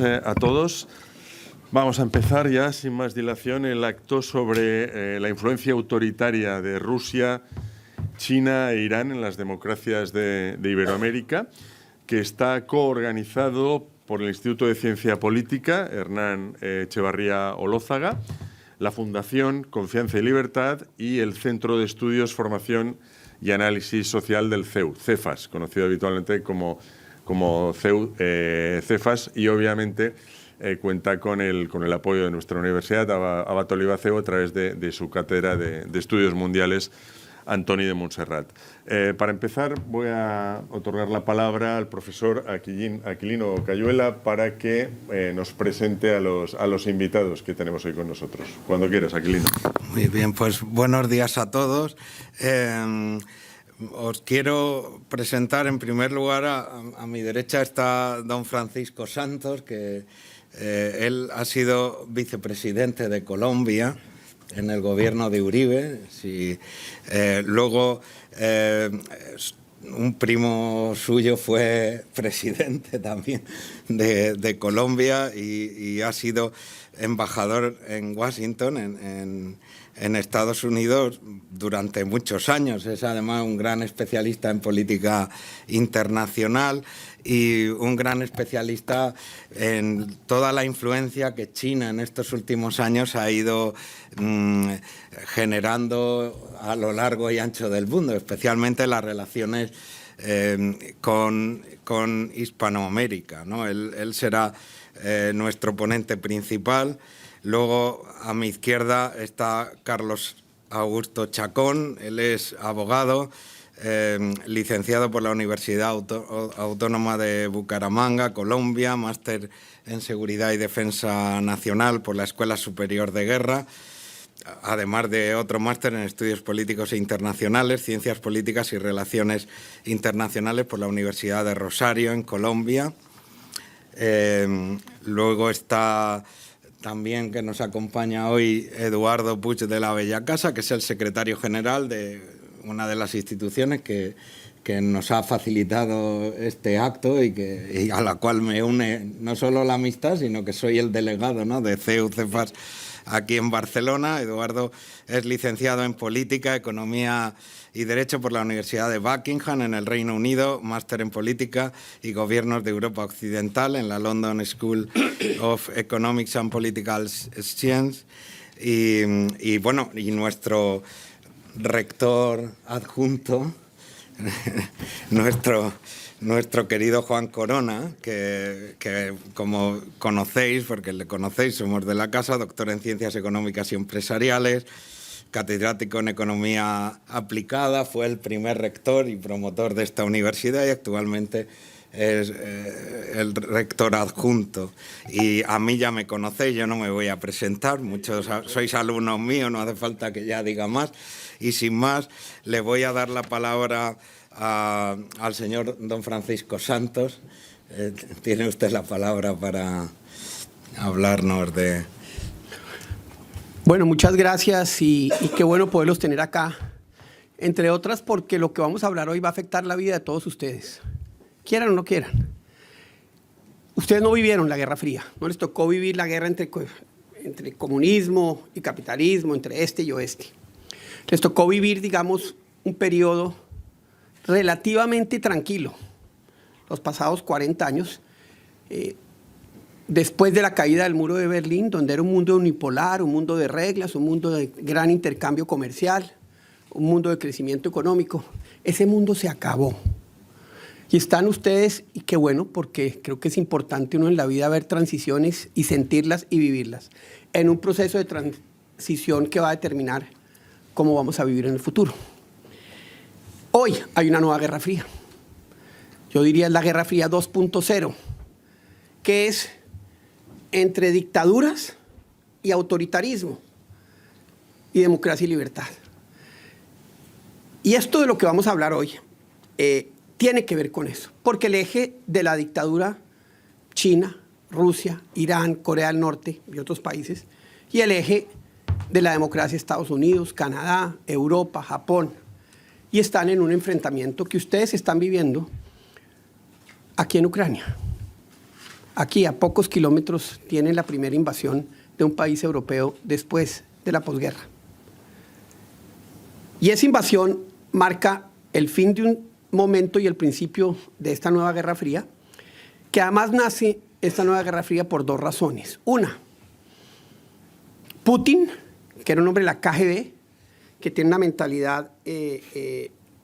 a todos. Vamos a empezar ya, sin más dilación, el acto sobre la influencia autoritaria de Rusia, China e Irán en las democracias de Iberoamérica, que está coorganizado por el Instituto de Ciencia Política Hernán Echevarría Olózaga, la Fundación Confianza y Libertad y el Centro de Estudios, Formación y Análisis Social del CEU, CEFAS, conocido habitualmente como CEU, CEFAS, y obviamente cuenta con el apoyo de nuestra universidad, Abat Oliba CEU, a través de su cátedra de Estudios Mundiales, Antoni de Montserrat. Para empezar, voy a otorgar la palabra al profesor Aquilino Cayuela para que nos presente a los invitados que tenemos hoy con nosotros. Cuando quieras, Aquilino. Muy bien, pues buenos días a todos. Os quiero presentar en primer lugar, a mi derecha está don Francisco Santos, que él ha sido vicepresidente de Colombia en el gobierno de Uribe. Sí. Luego un primo suyo fue presidente también de Colombia y ha sido embajador en Washington, en Estados Unidos, durante muchos años. Es además un gran especialista en política internacional y un gran especialista en toda la influencia que China en estos últimos años ha ido generando a lo largo y ancho del mundo, especialmente las relaciones con Hispanoamérica, ¿no? Él será nuestro ponente principal. Luego, a mi izquierda, está Carlos Augusto Chacón. Él es abogado, licenciado por la Universidad Autónoma de Bucaramanga, Colombia, máster en Seguridad y Defensa Nacional por la Escuela Superior de Guerra, además de otro máster en Estudios Políticos e Internacionales, Ciencias Políticas y Relaciones Internacionales por la Universidad de Rosario, en Colombia. Luego está también, que nos acompaña hoy, Eduardo Puig de la Bellacasa, que es el secretario general de una de las instituciones que nos ha facilitado este acto y a la cual me une no solo la amistad, sino que soy el delegado, ¿no?, de CEU CEFAS aquí en Barcelona. Eduardo es licenciado en Política, Economía y Derecho por la Universidad de Buckingham en el Reino Unido, máster en Política y Gobiernos de Europa Occidental en la London School of Economics and Political Science y bueno, y nuestro rector adjunto, nuestro querido Juan Corona, que como conocéis, porque le conocéis, somos de la casa, doctor en Ciencias Económicas y Empresariales, catedrático en Economía Aplicada, fue el primer rector y promotor de esta universidad y actualmente es el rector adjunto. Y a mí ya me conocéis, yo no me voy a presentar, muchos sois alumnos míos, no hace falta que ya diga más. Y sin más, le voy a dar la palabra al señor don Francisco Santos. Tiene usted la palabra para hablarnos de... Bueno, muchas gracias y qué bueno poderlos tener acá, entre otras porque lo que vamos a hablar hoy va a afectar la vida de todos ustedes, quieran o no quieran. Ustedes no vivieron la Guerra Fría, no les tocó vivir la guerra entre comunismo y capitalismo, entre este y oeste. Les tocó vivir, digamos, un periodo relativamente tranquilo, los pasados 40 años, después de la caída del muro de Berlín, donde era un mundo unipolar, un mundo de reglas, un mundo de gran intercambio comercial, un mundo de crecimiento económico. Ese mundo se acabó. Y están ustedes, y qué bueno, porque creo que es importante uno en la vida ver transiciones y sentirlas y vivirlas, en un proceso de transición que va a determinar cómo vamos a vivir en el futuro. Hoy hay una nueva Guerra Fría. Yo diría es la Guerra Fría 2.0, que es entre dictaduras y autoritarismo y democracia y libertad. Y esto de lo que vamos a hablar hoy tiene que ver con eso, porque el eje de la dictadura China, Rusia, Irán, Corea del Norte y otros países, y el eje de la democracia Estados Unidos, Canadá, Europa, Japón, y están en un enfrentamiento que ustedes están viviendo aquí en Ucrania. Aquí, a pocos kilómetros, tienen la primera invasión de un país europeo después de la posguerra. Y esa invasión marca el fin de un momento y el principio de esta nueva Guerra Fría, que además nace esta nueva Guerra Fría por dos razones. Una, Putin, que era un hombre de la KGB, que tiene una mentalidad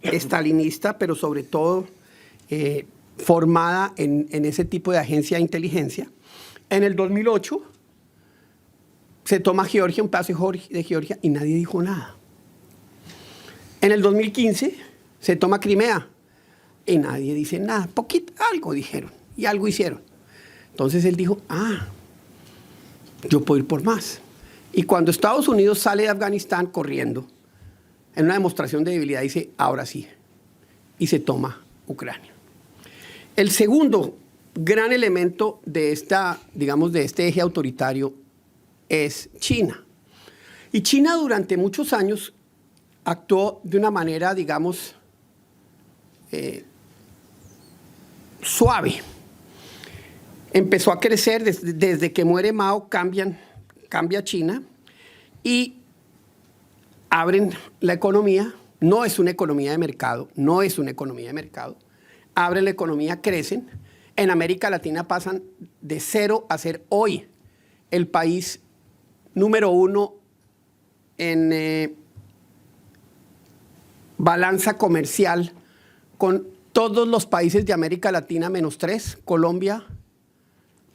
estalinista, pero sobre todo formada en ese tipo de agencia de inteligencia. En el 2008 se toma Georgia, un pedazo de Georgia, y nadie dijo nada. En el 2015 se toma Crimea y nadie dice nada. Poquito, algo dijeron y algo hicieron. Entonces él dijo, yo puedo ir por más. Y cuando Estados Unidos sale de Afganistán corriendo, en una demostración de debilidad, dice, ahora sí, y se toma Ucrania. El segundo gran elemento de de este eje autoritario es China. Y China durante muchos años actuó de una manera, digamos, suave. Empezó a crecer desde que muere Mao, cambia China y abren la economía. No es una economía de mercado, abren la economía, crecen. En América Latina pasan de cero a ser hoy el país número 1 en balanza comercial con todos los países de América Latina menos 3, Colombia,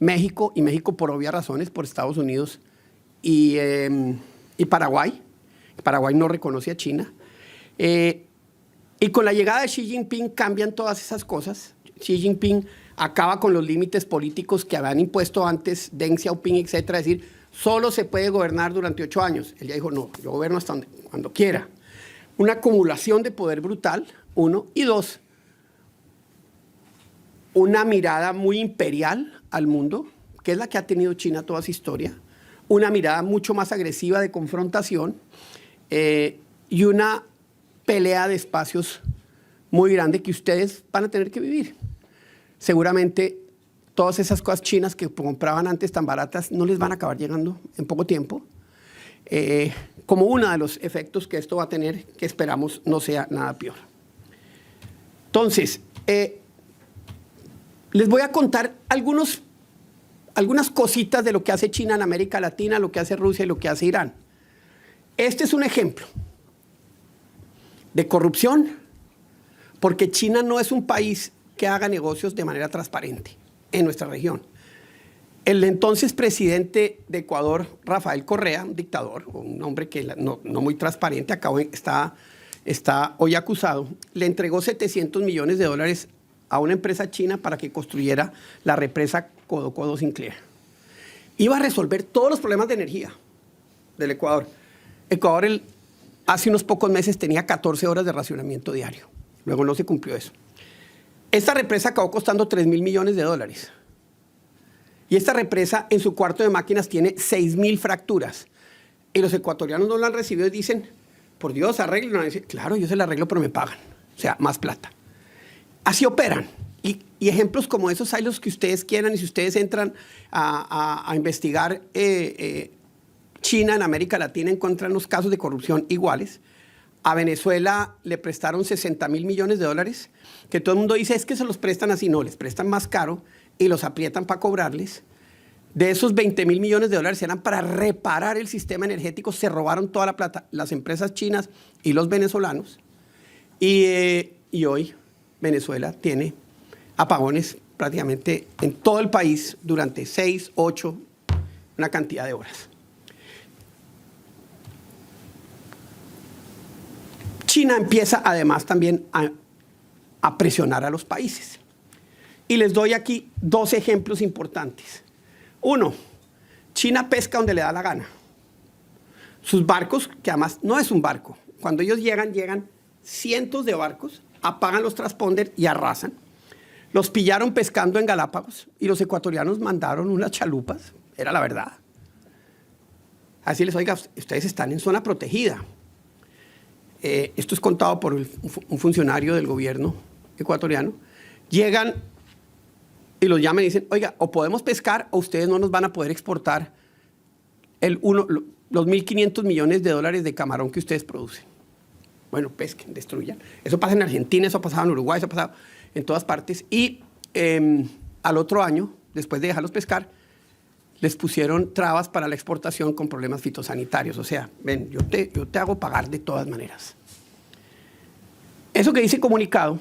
México, y México por obvias razones, por Estados Unidos y Paraguay. Paraguay no reconoce a China. Y con la llegada de Xi Jinping cambian todas esas cosas. Xi Jinping acaba con los límites políticos que habían impuesto antes Deng Xiaoping, etcétera, es decir, solo se puede gobernar durante 8 años. Él ya dijo, no, yo gobierno hasta cuando quiera. Una acumulación de poder brutal, 1, y 2, una mirada muy imperial al mundo, que es la que ha tenido China toda su historia, una mirada mucho más agresiva de confrontación y una pelea de espacios muy grande que ustedes van a tener que vivir. Seguramente todas esas cosas chinas que compraban antes tan baratas no les van a acabar llegando en poco tiempo, como uno de los efectos que esto va a tener, que esperamos no sea nada peor. Entonces, les voy a contar algunas cositas de lo que hace China en América Latina, lo que hace Rusia y lo que hace Irán. Este es un ejemplo de corrupción, porque China no es un país que haga negocios de manera transparente en nuestra región. El entonces presidente de Ecuador, Rafael Correa, un dictador, un hombre que no muy transparente, está hoy acusado, le entregó $700 millones a una empresa china para que construyera la represa Codocodo Sinclair. Iba a resolver todos los problemas de energía del Ecuador. Ecuador hace unos pocos meses tenía 14 horas de racionamiento diario. Luego no se cumplió eso. Esta represa acabó costando $3.000 millones. Y esta represa en su cuarto de máquinas tiene 6.000 fracturas. Y los ecuatorianos no la han recibido y dicen, por Dios, arreglen. Claro, yo se la arreglo, pero me pagan. O sea, más plata. Así operan. Y ejemplos como esos hay los que ustedes quieran. Y si ustedes entran a investigar China en América Latina, encuentran los casos de corrupción iguales. A Venezuela le prestaron $60.000 millones, que todo el mundo dice es que se los prestan así. No, les prestan más caro y los aprietan para cobrarles. De esos $20.000 millones eran para reparar el sistema energético. Se robaron toda la plata las empresas chinas y los venezolanos. Y hoy Venezuela tiene apagones prácticamente en todo el país durante 6, 8, una cantidad de horas. China empieza además también a presionar a los países. Y les doy aquí 2 ejemplos importantes. 1, China pesca donde le da la gana. Sus barcos, que además no es un barco, cuando ellos llegan cientos de barcos, apagan los transponders y arrasan. Los pillaron pescando en Galápagos y los ecuatorianos mandaron unas chalupas, era la verdad. Así les oiga, ustedes están en zona protegida. Esto es contado por un funcionario del gobierno ecuatoriano. Llegan y los llaman y dicen, oiga, o podemos pescar o ustedes no nos van a poder exportar los 1.500 millones de dólares de camarón que ustedes producen. Bueno, pesquen, destruyan. Eso pasa en Argentina, eso ha pasado en Uruguay, eso ha pasado en todas partes. Y al otro año, después de dejarlos pescar, les pusieron trabas para la exportación con problemas fitosanitarios. O sea, ven, yo te hago pagar de todas maneras. Eso que dice el comunicado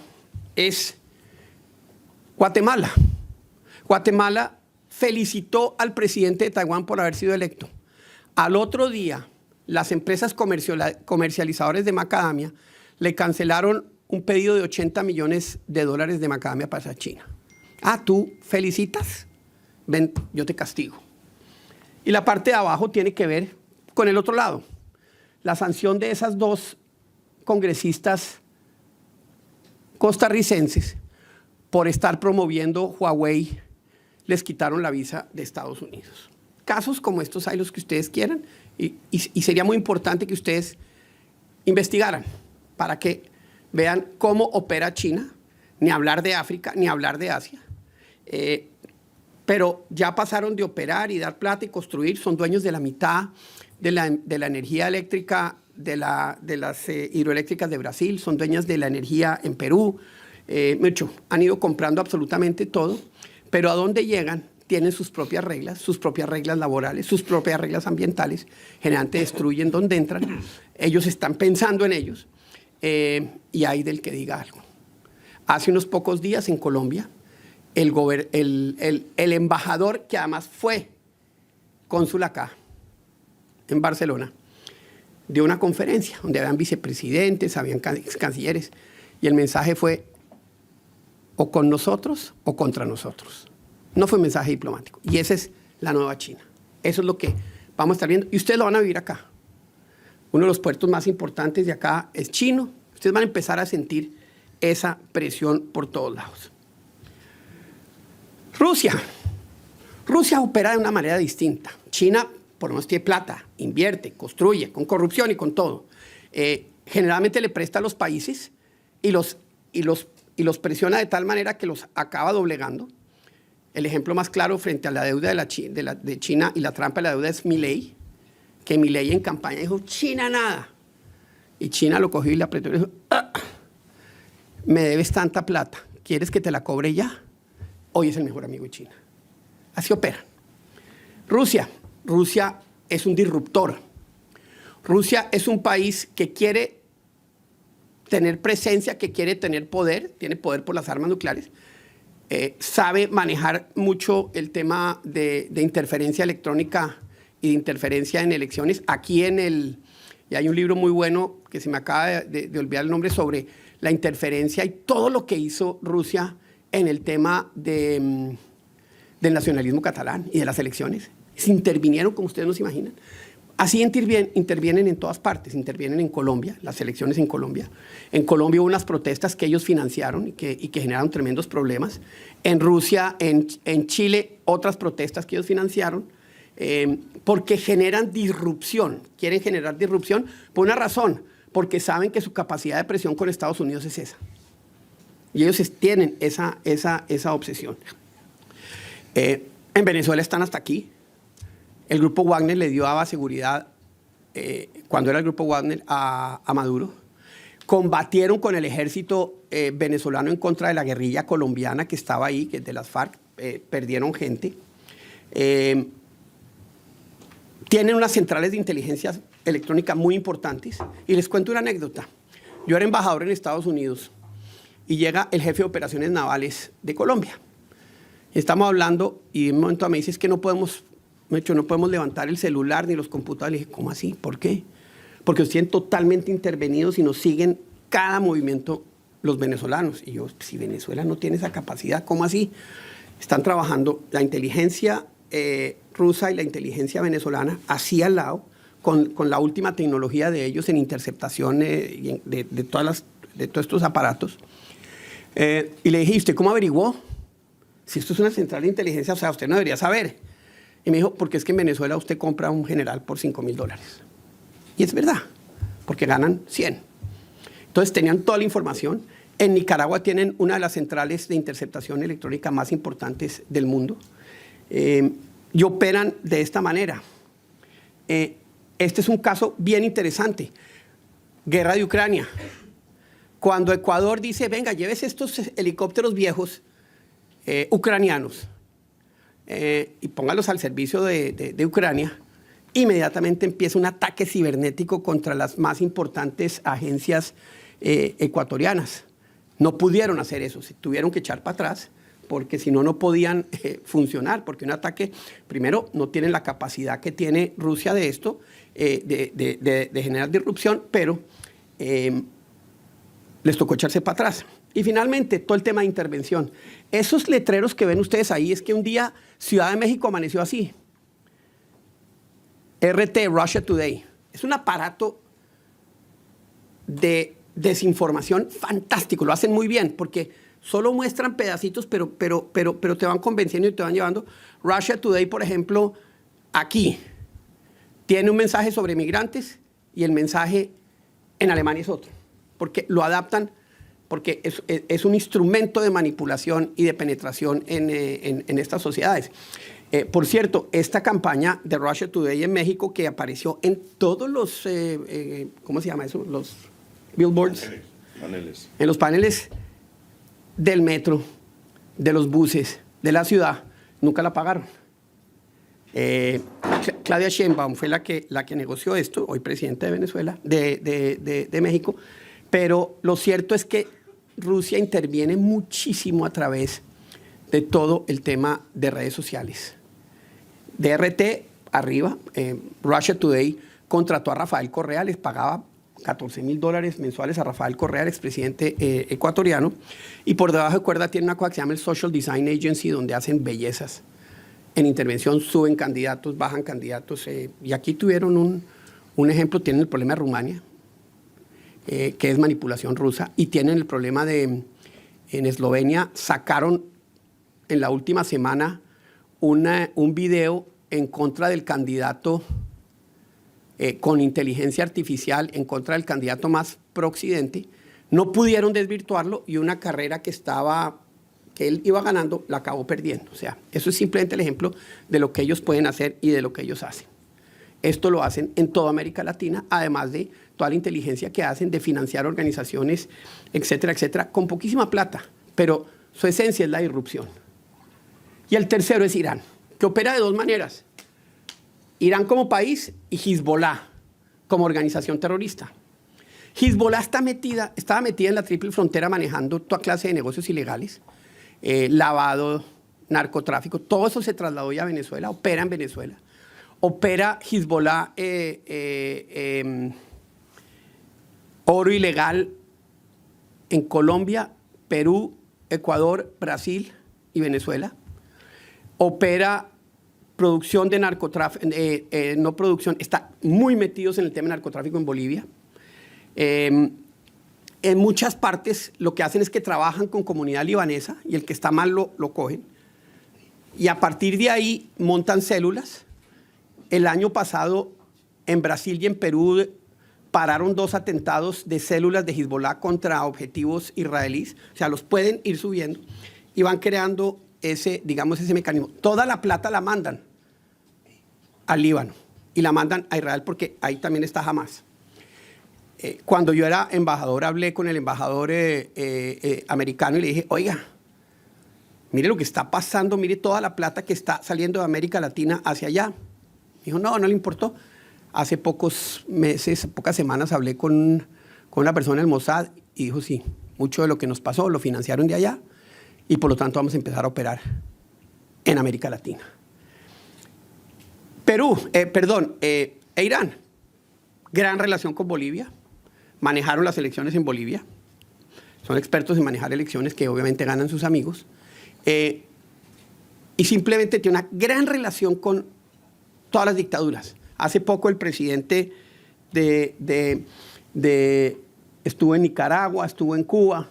es Guatemala. Guatemala felicitó al presidente de Taiwán por haber sido electo. Al otro día, las empresas comercializadoras de macadamia le cancelaron un pedido de 80 millones de dólares de macadamia para China. Ah, ¿tú felicitas? Ven, yo te castigo. Y la parte de abajo tiene que ver con el otro lado. La sanción de esas dos congresistas costarricenses por estar promoviendo Huawei, les quitaron la visa de Estados Unidos. Casos como estos hay los que ustedes quieran y sería muy importante que ustedes investigaran para que vean cómo opera China, ni hablar de África, ni hablar de Asia. Pero ya pasaron de operar y dar plata y construir, son dueños de la mitad de la energía eléctrica de las hidroeléctricas de Brasil, son dueñas de la energía en Perú, han ido comprando absolutamente todo, pero ¿a dónde llegan? Tienen sus propias reglas laborales, sus propias reglas ambientales, generalmente destruyen donde entran, ellos están pensando en ellos, y hay del que diga algo. Hace unos pocos días en Colombia, el embajador, que además fue cónsul acá, en Barcelona, dio una conferencia donde habían vicepresidentes, habían cancilleres, y el mensaje fue o con nosotros o contra nosotros. No fue un mensaje diplomático. Y esa es la nueva China. Eso es lo que vamos a estar viendo. Y ustedes lo van a vivir acá. Uno de los puertos más importantes de acá es chino. Ustedes van a empezar a sentir esa presión por todos lados. Rusia opera de una manera distinta. China, por lo menos, tiene plata, invierte, construye, con corrupción y con todo. Generalmente le presta a los países y los presiona de tal manera que los acaba doblegando. El ejemplo más claro frente a la deuda de China y la trampa de la deuda es Milei, que Milei en campaña dijo, China nada. Y China lo cogió y le apretó y le dijo, me debes tanta plata, ¿quieres que te la cobre ya? Hoy es el mejor amigo de China. Así operan. Rusia es un disruptor. Rusia es un país que quiere tener presencia, que quiere tener poder, tiene poder por las armas nucleares, sabe manejar mucho el tema de interferencia electrónica y de interferencia en elecciones. Aquí y hay un libro muy bueno que se me acaba de olvidar el nombre sobre la interferencia y todo lo que hizo Rusia en el tema del nacionalismo catalán y de las elecciones. Se intervinieron como ustedes no se imaginan. Así intervienen en todas partes, intervienen en Colombia, las elecciones en Colombia. En Colombia hubo unas protestas que ellos financiaron y que generaron tremendos problemas. En Rusia, en Chile, otras protestas que ellos financiaron, porque generan disrupción, quieren generar disrupción por una razón, porque saben que su capacidad de presión con Estados Unidos es esa. Y ellos tienen esa obsesión. En Venezuela están hasta aquí. El grupo Wagner le dio seguridad, cuando era el grupo Wagner, a Maduro. Combatieron con el ejército venezolano en contra de la guerrilla colombiana que estaba ahí, que es de las FARC, perdieron gente. Tienen unas centrales de inteligencia electrónica muy importantes. Y les cuento una anécdota. Yo era embajador en Estados Unidos y llega el jefe de operaciones navales de Colombia. Estamos hablando y en un momento me dice, es que no podemos levantar el celular ni los computadores. Le dije, ¿cómo así? ¿Por qué? Porque nos tienen totalmente intervenidos y nos siguen cada movimiento los venezolanos. Y yo, si Venezuela no tiene esa capacidad, ¿cómo así? Están trabajando la inteligencia rusa y la inteligencia venezolana así al lado, con la última tecnología de ellos en interceptación de todos estos aparatos. Y le dije, ¿y usted cómo averiguó? Si esto es una central de inteligencia, o sea, usted no debería saber. Y me dijo, porque es que en Venezuela usted compra un general por $5.000. Y es verdad, porque ganan 100. Entonces tenían toda la información. En Nicaragua tienen una de las centrales de interceptación electrónica más importantes del mundo. Y operan de esta manera. Este es un caso bien interesante. Guerra de Ucrania. Cuando Ecuador dice, venga, llévese estos helicópteros viejos ucranianos y póngalos al servicio de Ucrania, inmediatamente empieza un ataque cibernético contra las más importantes agencias ecuatorianas. No pudieron hacer eso, se tuvieron que echar para atrás, porque si no, no podían funcionar, porque un ataque, primero, no tienen la capacidad que tiene Rusia de esto, de generar disrupción, pero les tocó echarse para atrás. Y finalmente, todo el tema de intervención. Esos letreros que ven ustedes ahí es que un día Ciudad de México amaneció así. RT, Russia Today. Es un aparato de desinformación fantástico, lo hacen muy bien, porque solo muestran pedacitos, pero te van convenciendo y te van llevando. Russia Today, por ejemplo, aquí tiene un mensaje sobre migrantes y el mensaje en Alemania es otro, porque lo adaptan, porque es un instrumento de manipulación y de penetración en estas sociedades. Por cierto, esta campaña de Russia Today en México, que apareció en todos los, ¿cómo se llama eso? Los billboards. Paneles. En los paneles del metro, de los buses, de la ciudad, nunca la pagaron. Claudia Sheinbaum fue la que negoció esto, hoy presidenta de Venezuela, de México, pero lo cierto es que Rusia interviene muchísimo a través de todo el tema de redes sociales. DRT, arriba, Russia Today contrató a Rafael Correa, les pagaba $14,000 mensuales a Rafael Correa, el expresidente ecuatoriano, y por debajo de cuerda tiene una cosa que se llama el Social Design Agency, donde hacen bellezas. En intervención suben candidatos, bajan candidatos, y aquí tuvieron un ejemplo, tienen el problema de Rumania, que es manipulación rusa, y tienen el problema en Eslovenia sacaron en la última semana un video en contra del candidato con inteligencia artificial, en contra del candidato más pro-occidente. No pudieron desvirtuarlo y una carrera que él iba ganando, la acabó perdiendo. O sea, eso es simplemente el ejemplo de lo que ellos pueden hacer y de lo que ellos hacen. Esto lo hacen en toda América Latina, además de toda la inteligencia que hacen de financiar organizaciones, etcétera, etcétera, con poquísima plata, pero su esencia es la disrupción. Y el tercero es Irán, que opera de dos maneras. Irán como país y Hezbollah como organización terrorista. Hezbollah estaba metida en la triple frontera manejando toda clase de negocios ilegales, lavado, narcotráfico, todo eso se trasladó ya a Venezuela, opera en Venezuela. Opera Hezbollah oro ilegal en Colombia, Perú, Ecuador, Brasil y Venezuela. Opera producción de narcotráfico, no producción, está muy metidos en el tema de narcotráfico en Bolivia. En muchas partes lo que hacen es que trabajan con comunidad libanesa y el que está mal lo cogen. Y a partir de ahí montan células. El año pasado en Brasil y en Perú pararon 2 atentados de células de Hezbollah contra objetivos israelíes. O sea, los pueden ir subiendo y van creando ese mecanismo. Toda la plata la mandan al Líbano y la mandan a Israel porque ahí también está Hamas. Cuando yo era embajador, hablé con el embajador americano y le dije, oiga, mire lo que está pasando, mire toda la plata que está saliendo de América Latina hacia allá. Me dijo, no le importó. Hace pocos meses, pocas semanas, hablé con una persona del Mossad y dijo, sí, mucho de lo que nos pasó lo financiaron de allá y por lo tanto vamos a empezar a operar en América Latina. Irán, gran relación con Bolivia, manejaron las elecciones en Bolivia, son expertos en manejar elecciones que obviamente ganan sus amigos, y simplemente tiene una gran relación con todas las dictaduras. Hace poco el presidente estuvo en Nicaragua, estuvo en Cuba,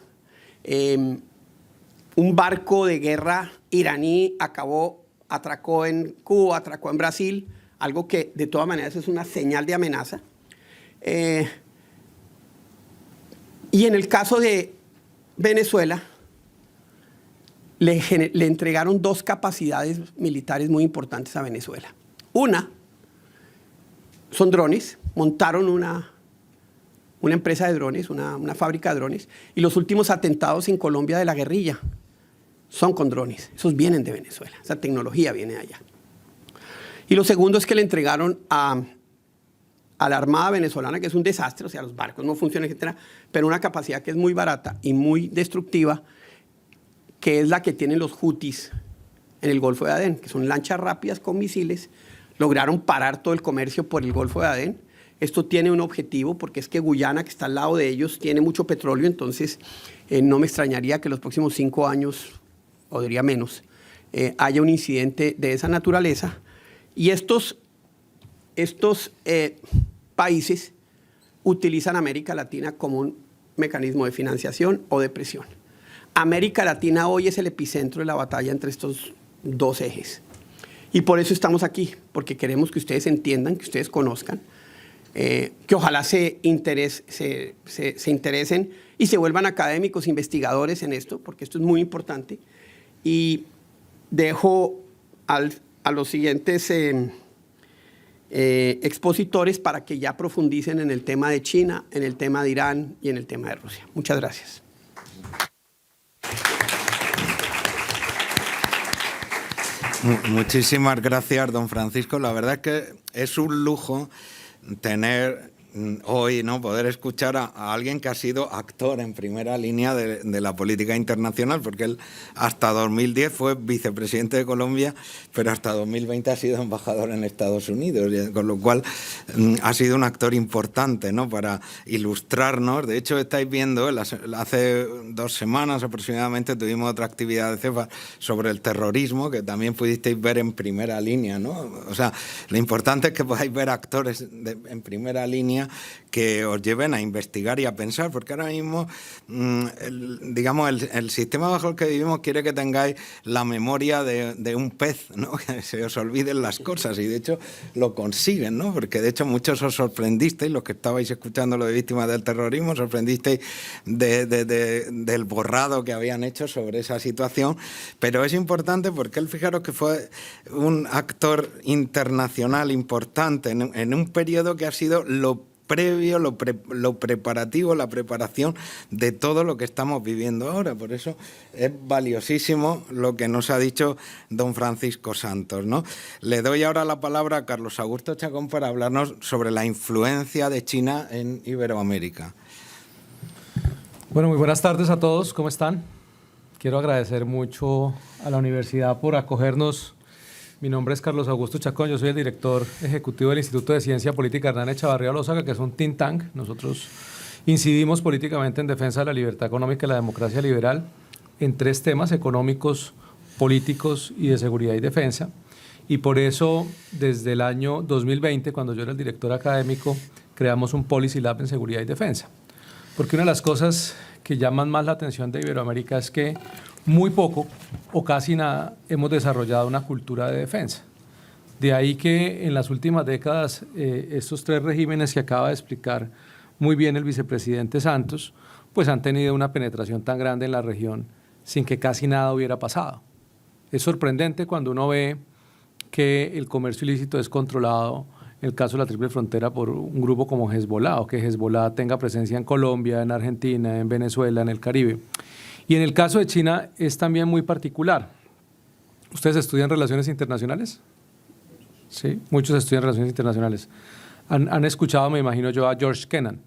un barco de guerra iraní atracó en Cuba, atracó en Brasil, algo que de todas maneras es una señal de amenaza. Y en el caso de Venezuela le entregaron dos capacidades militares muy importantes a Venezuela. Una, son drones, montaron una empresa de drones, una fábrica de drones, y los últimos atentados en Colombia de la guerrilla son con drones. Esos vienen de Venezuela, esa tecnología viene de allá. Y lo segundo es que le entregaron a la Armada venezolana, que es un desastre, o sea, los barcos no funcionan, etcétera, pero una capacidad que es muy barata y muy destructiva, que es la que tienen los Houthis en el Golfo de Adén, que son lanchas rápidas con misiles. Lograron parar todo el comercio por el Golfo de Adén. Esto tiene un objetivo, porque es que Guyana, que está al lado de ellos, tiene mucho petróleo, entonces no me extrañaría que los próximos 5 años, o diría menos, haya un incidente de esa naturaleza. Y estos países utilizan América Latina como un mecanismo de financiación o de presión. América Latina hoy es el epicentro de la batalla entre estos dos ejes. Y por eso estamos aquí, porque queremos que ustedes entiendan, que ustedes conozcan, que ojalá se interesen y se vuelvan académicos, investigadores en esto, porque esto es muy importante. Y dejo a los siguientes expositores para que ya profundicen en el tema de China, en el tema de Irán y en el tema de Rusia. Muchas gracias. Muchísimas gracias, don Francisco. La verdad es que es un lujo tener hoy, ¿no?, poder escuchar a alguien que ha sido actor en primera línea de la política internacional, porque él hasta 2010 fue vicepresidente de Colombia, pero hasta 2020 ha sido embajador en Estados Unidos, con lo cual ha sido un actor importante, ¿no?, para ilustrarnos. De hecho, estáis viendo, hace 2 semanas aproximadamente tuvimos otra actividad de CEFAS sobre el terrorismo, que también pudisteis ver en primera línea, ¿no? O sea, lo importante es que podáis ver actores en primera línea que os lleven a investigar y a pensar, porque ahora mismo, el sistema bajo el que vivimos quiere que tengáis la memoria de un pez, ¿no?, que se os olviden las cosas, y de hecho lo consiguen, ¿no?, porque de hecho muchos os sorprendisteis, los que estabais escuchando lo de víctimas del terrorismo, sorprendisteis del borrado que habían hecho sobre esa situación, pero es importante porque él, fijaros que fue un actor internacional importante en un periodo que ha sido lo previo, lo preparativo, la preparación de todo lo que estamos viviendo ahora. Por eso es valiosísimo lo que nos ha dicho don Francisco Santos, ¿no? Le doy ahora la palabra a Carlos Augusto Chacón para hablarnos sobre la influencia de China en Iberoamérica. Bueno, muy buenas tardes a todos. ¿Cómo están? Quiero agradecer mucho a la universidad por acogernos. Mi nombre es Carlos Augusto Chacón, yo soy el director ejecutivo del Instituto de Ciencia Política Hernán Echavarría Lózaga, que es un think tank. Nosotros incidimos políticamente en defensa de la libertad económica y la democracia liberal en 3 temas: económicos, políticos y de seguridad y defensa. Y por eso, desde el año 2020, cuando yo era el director académico, creamos un Policy Lab en seguridad y defensa. Porque una de las cosas que llaman más la atención de Iberoamérica es que muy poco o casi nada hemos desarrollado una cultura de defensa. De ahí que en las últimas décadas estos 3 regímenes que acaba de explicar muy bien el vicepresidente Santos, pues han tenido una penetración tan grande en la región sin que casi nada hubiera pasado. Es sorprendente cuando uno ve que el comercio ilícito es controlado, en el caso de la Triple Frontera, por un grupo como Hezbollah, o que Hezbollah tenga presencia en Colombia, en Argentina, en Venezuela, en el Caribe. Y en el caso de China es también muy particular. ¿Ustedes estudian relaciones internacionales? Sí, muchos estudian relaciones internacionales. Han escuchado, me imagino yo, a George Kennan.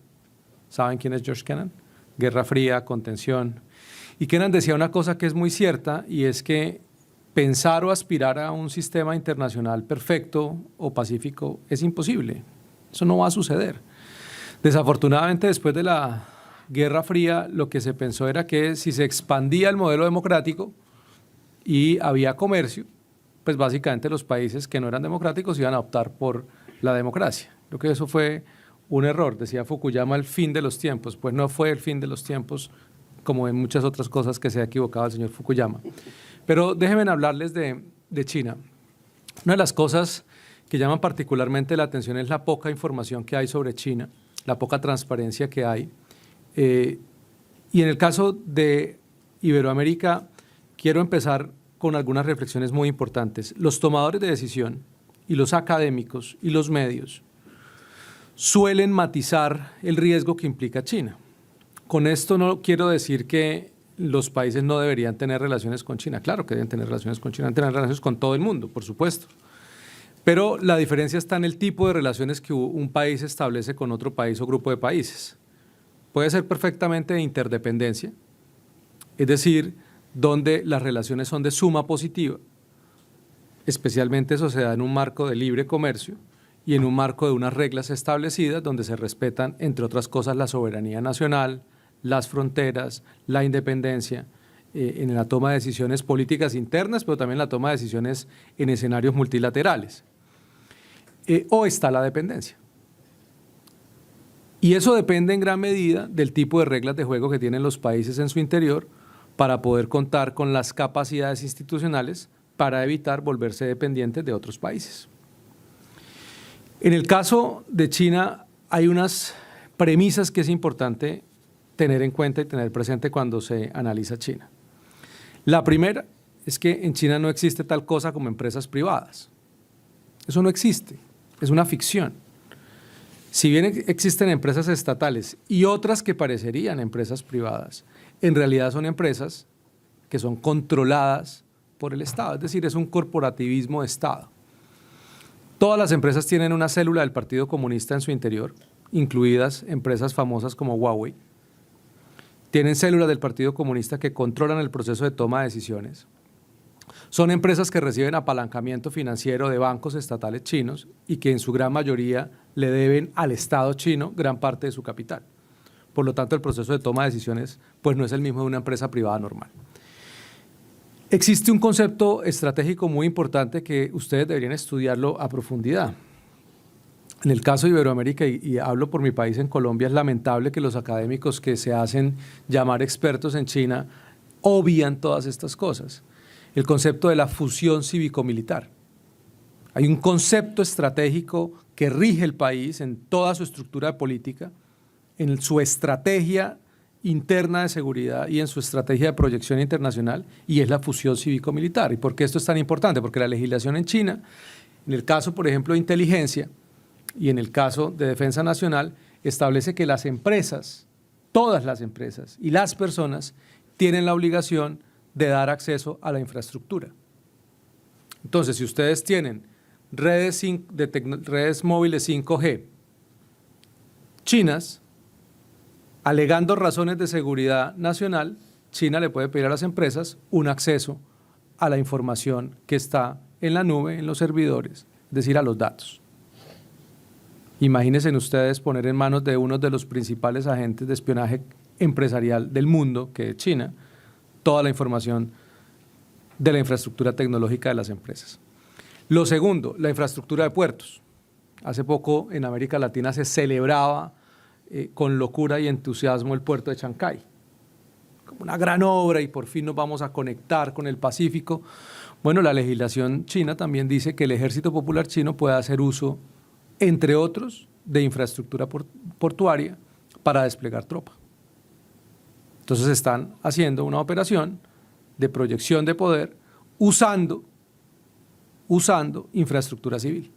¿Saben quién es George Kennan? Guerra Fría, contención. Y Kennan decía una cosa que es muy cierta, y es que pensar o aspirar a un sistema internacional perfecto o pacífico es imposible. Eso no va a suceder. Desafortunadamente, después de la Guerra Fría, lo que se pensó era que si se expandía el modelo democrático y había comercio, pues básicamente los países que no eran democráticos iban a optar por la democracia. Creo que eso fue un error. Decía Fukuyama, el fin de los tiempos. Pues no fue el fin de los tiempos, como en muchas otras cosas que se ha equivocado el señor Fukuyama. Pero déjenme hablarles de China. Una de las cosas que llaman particularmente la atención es la poca información que hay sobre China, la poca transparencia que hay. Y en el caso de Iberoamérica, quiero empezar con algunas reflexiones muy importantes. Los tomadores de decisión y los académicos y los medios suelen matizar el riesgo que implica China. Con esto no quiero decir que los países no deberían tener relaciones con China. Claro que deben tener relaciones con China, deben tener relaciones con todo el mundo, por supuesto. Pero la diferencia está en el tipo de relaciones que un país establece con otro país o grupo de países. Puede ser perfectamente de interdependencia, es decir, donde las relaciones son de suma positiva, especialmente eso se da en un marco de libre comercio y en un marco de unas reglas establecidas donde se respetan, entre otras cosas, la soberanía nacional, las fronteras, la independencia, en la toma de decisiones políticas internas, pero también la toma de decisiones en escenarios multilaterales. O está la dependencia. Y eso depende en gran medida del tipo de reglas de juego que tienen los países en su interior para poder contar con las capacidades institucionales para evitar volverse dependientes de otros países. En el caso de China hay unas premisas que es importante tener en cuenta y tener presente cuando se analiza China. La primera es que en China no existe tal cosa como empresas privadas. Eso no existe, es una ficción. Si bien existen empresas estatales y otras que parecerían empresas privadas, en realidad son empresas que son controladas por el Estado, es decir, es un corporativismo de Estado. Todas las empresas tienen una célula del Partido Comunista en su interior, incluidas empresas famosas como Huawei. Tienen células del Partido Comunista que controlan el proceso de toma de decisiones. Son empresas que reciben apalancamiento financiero de bancos estatales chinos y que en su gran mayoría le deben al Estado chino gran parte de su capital. Por lo tanto, el proceso de toma de decisiones pues, no es el mismo de una empresa privada normal. Existe un concepto estratégico muy importante que ustedes deberían estudiarlo a profundidad. En el caso de Iberoamérica, y hablo por mi país en Colombia, es lamentable que los académicos que se hacen llamar expertos en China obvian todas estas cosas. El concepto de la fusión cívico-militar. Hay un concepto estratégico que rige el país en toda su estructura política, en su estrategia interna de seguridad y en su estrategia de proyección internacional, y es la fusión cívico-militar. ¿Y por qué esto es tan importante? Porque la legislación en China, en el caso, por ejemplo, de inteligencia y en el caso de defensa nacional, establece que las empresas, todas las empresas y las personas tienen la obligación de dar acceso a la infraestructura. Entonces, si ustedes tienen redes móviles 5G chinas, alegando razones de seguridad nacional, China le puede pedir a las empresas un acceso a la información que está en la nube, en los servidores, es decir, a los datos. Imagínense ustedes poner en manos de uno de los principales agentes de espionaje empresarial del mundo, que es China, toda la información de la infraestructura tecnológica de las empresas. Lo segundo, la infraestructura de puertos. Hace poco en América Latina se celebraba con locura y entusiasmo el puerto de Chancay, como una gran obra y por fin nos vamos a conectar con el Pacífico. Bueno, la legislación china también dice que el Ejército Popular Chino puede hacer uso, entre otros, de infraestructura portuaria para desplegar tropa. Entonces están haciendo una operación de proyección de poder usando infraestructura civil.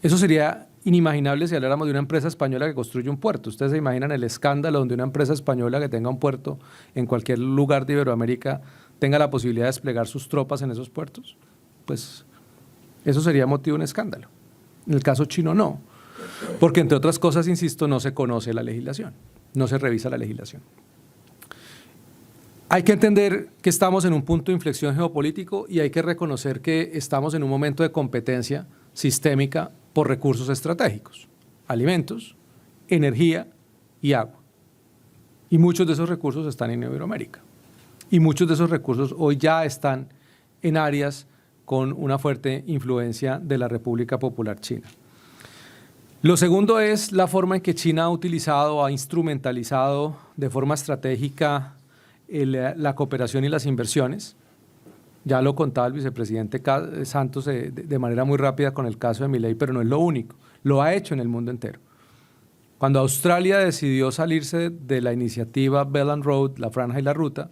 Eso sería inimaginable si habláramos de una empresa española que construye un puerto. Ustedes se imaginan el escándalo donde una empresa española que tenga un puerto en cualquier lugar de Iberoamérica tenga la posibilidad de desplegar sus tropas en esos puertos. Pues eso sería motivo de un escándalo. En el caso chino no, porque entre otras cosas, insisto, no se conoce la legislación, no se revisa la legislación. Hay que entender que estamos en un punto de inflexión geopolítico y hay que reconocer que estamos en un momento de competencia sistémica por recursos estratégicos, alimentos, energía y agua. Y muchos de esos recursos están en Iberoamérica. Y muchos de esos recursos hoy ya están en áreas con una fuerte influencia de la República Popular China. Lo segundo es la forma en que China ha utilizado, ha instrumentalizado de forma estratégica la cooperación y las inversiones. Ya lo contaba el vicepresidente Santos de manera muy rápida con el caso de Milei, pero no es lo único. Lo ha hecho en el mundo entero. Cuando Australia decidió salirse de la iniciativa Belt and Road, la franja y la ruta,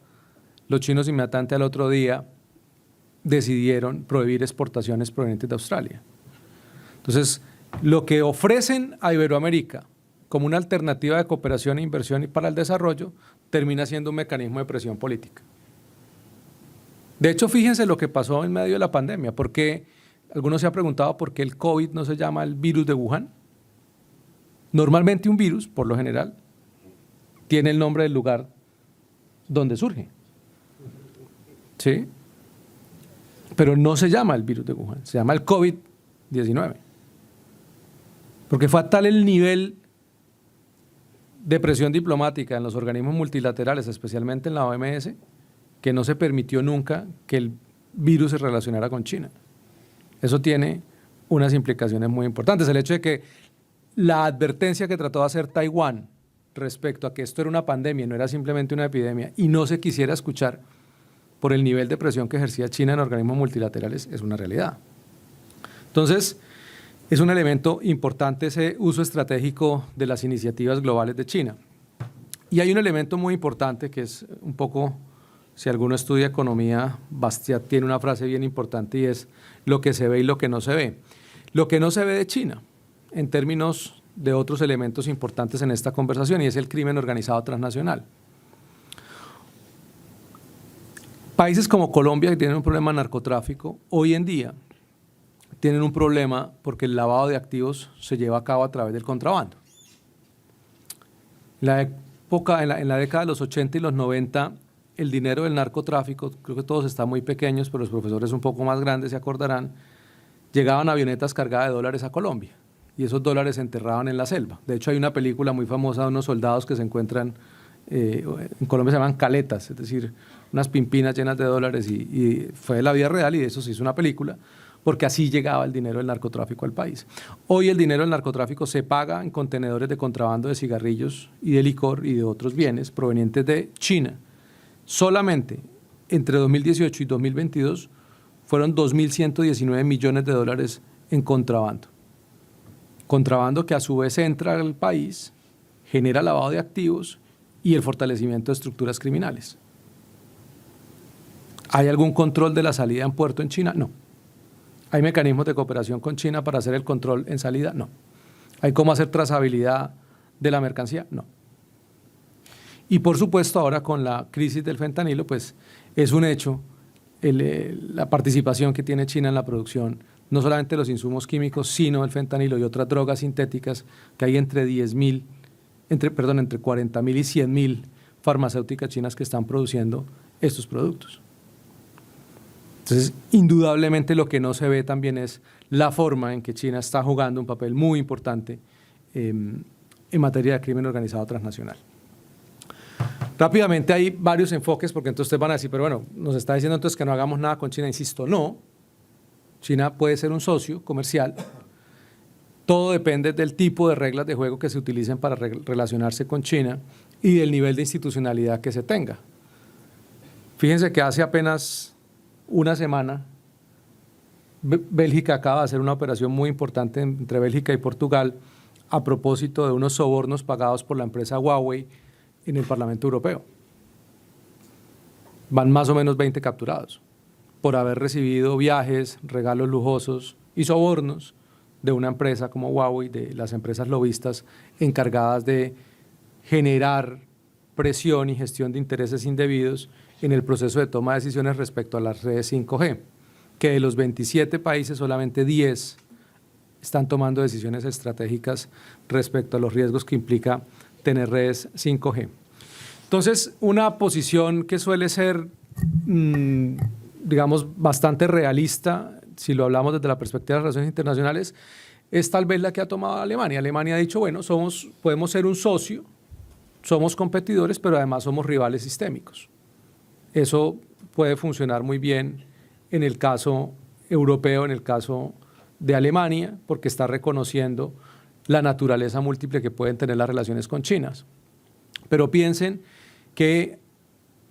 los chinos inmediatamente al otro día decidieron prohibir exportaciones provenientes de Australia. Entonces, lo que ofrecen a Iberoamérica como una alternativa de cooperación e inversión y para el desarrollo termina siendo un mecanismo de presión política. De hecho, fíjense lo que pasó en medio de la pandemia, porque algunos se han preguntado por qué el COVID no se llama el virus de Wuhan. Normalmente un virus, por lo general, tiene el nombre del lugar donde surge. ¿Sí? Pero no se llama el virus de Wuhan, se llama el COVID-19. Porque fue a tal el nivel de presión diplomática en los organismos multilaterales, especialmente en la OMS, que no se permitió nunca que el virus se relacionara con China. Eso tiene unas implicaciones muy importantes. El hecho de que la advertencia que trató de hacer Taiwán respecto a que esto era una pandemia, no era simplemente una epidemia, y no se quisiera escuchar por el nivel de presión que ejercía China en organismos multilaterales, es una realidad. Entonces, es un elemento importante ese uso estratégico de las iniciativas globales de China. Y hay un elemento muy importante que es un poco, si alguno estudia economía, Bastiat tiene una frase bien importante y es lo que se ve y lo que no se ve. Lo que no se ve de China, en términos de otros elementos importantes en esta conversación, y es el crimen organizado transnacional. Países como Colombia, que tienen un problema de narcotráfico, hoy en día tienen un problema porque el lavado de activos se lleva a cabo a través del contrabando. En la década de los 80 y los 90, el dinero del narcotráfico, creo que todos están muy pequeños, pero los profesores un poco más grandes se acordarán, llegaban avionetas cargadas de dólares a Colombia y esos dólares se enterraban en la selva. De hecho, hay una película muy famosa de unos soldados que se encuentran, en Colombia se llaman caletas, es decir, unas pimpinas llenas de dólares y fue de la vida real y de eso se hizo una película, porque así llegaba el dinero del narcotráfico al país. Hoy el dinero del narcotráfico se paga en contenedores de contrabando de cigarrillos y de licor y de otros bienes provenientes de China. Solamente entre 2018 y 2022 fueron 2.119 millones de dólares en contrabando. Contrabando que a su vez entra al país, genera lavado de activos y el fortalecimiento de estructuras criminales. ¿Hay algún control de la salida en puerto en China? No. ¿Hay mecanismos de cooperación con China para hacer el control en salida? No. ¿Hay cómo hacer trazabilidad de la mercancía? No. Y por supuesto ahora con la crisis del fentanilo, pues es un hecho la participación que tiene China en la producción, no solamente de los insumos químicos, sino el fentanilo y otras drogas sintéticas, que hay entre 40.000 y 100.000 farmacéuticas chinas que están produciendo estos productos. Entonces, indudablemente lo que no se ve también es la forma en que China está jugando un papel muy importante en materia de crimen organizado transnacional. Rápidamente hay varios enfoques, porque entonces ustedes van a decir, pero bueno, nos está diciendo entonces que no hagamos nada con China. Insisto, no. China puede ser un socio comercial. Todo depende del tipo de reglas de juego que se utilicen para relacionarse con China y del nivel de institucionalidad que se tenga. Fíjense que hace apenas una semana, Bélgica acaba de hacer una operación muy importante entre Bélgica y Portugal a propósito de unos sobornos pagados por la empresa Huawei en el Parlamento Europeo. Van más o menos 20 capturados por haber recibido viajes, regalos lujosos y sobornos de una empresa como Huawei, de las empresas lobistas encargadas de generar presión y gestión de intereses indebidos en el proceso de toma de decisiones respecto a las redes 5G, que de los 27 países solamente 10 están tomando decisiones estratégicas respecto a los riesgos que implica tener redes 5G. Entonces, una posición que suele ser, digamos, bastante realista, si lo hablamos desde la perspectiva de las relaciones internacionales, es tal vez la que ha tomado Alemania. Alemania ha dicho, bueno, podemos ser un socio, somos competidores, pero además somos rivales sistémicos. Eso puede funcionar muy bien en el caso europeo, en el caso de Alemania, porque está reconociendo la naturaleza múltiple que pueden tener las relaciones con China. Pero piensen que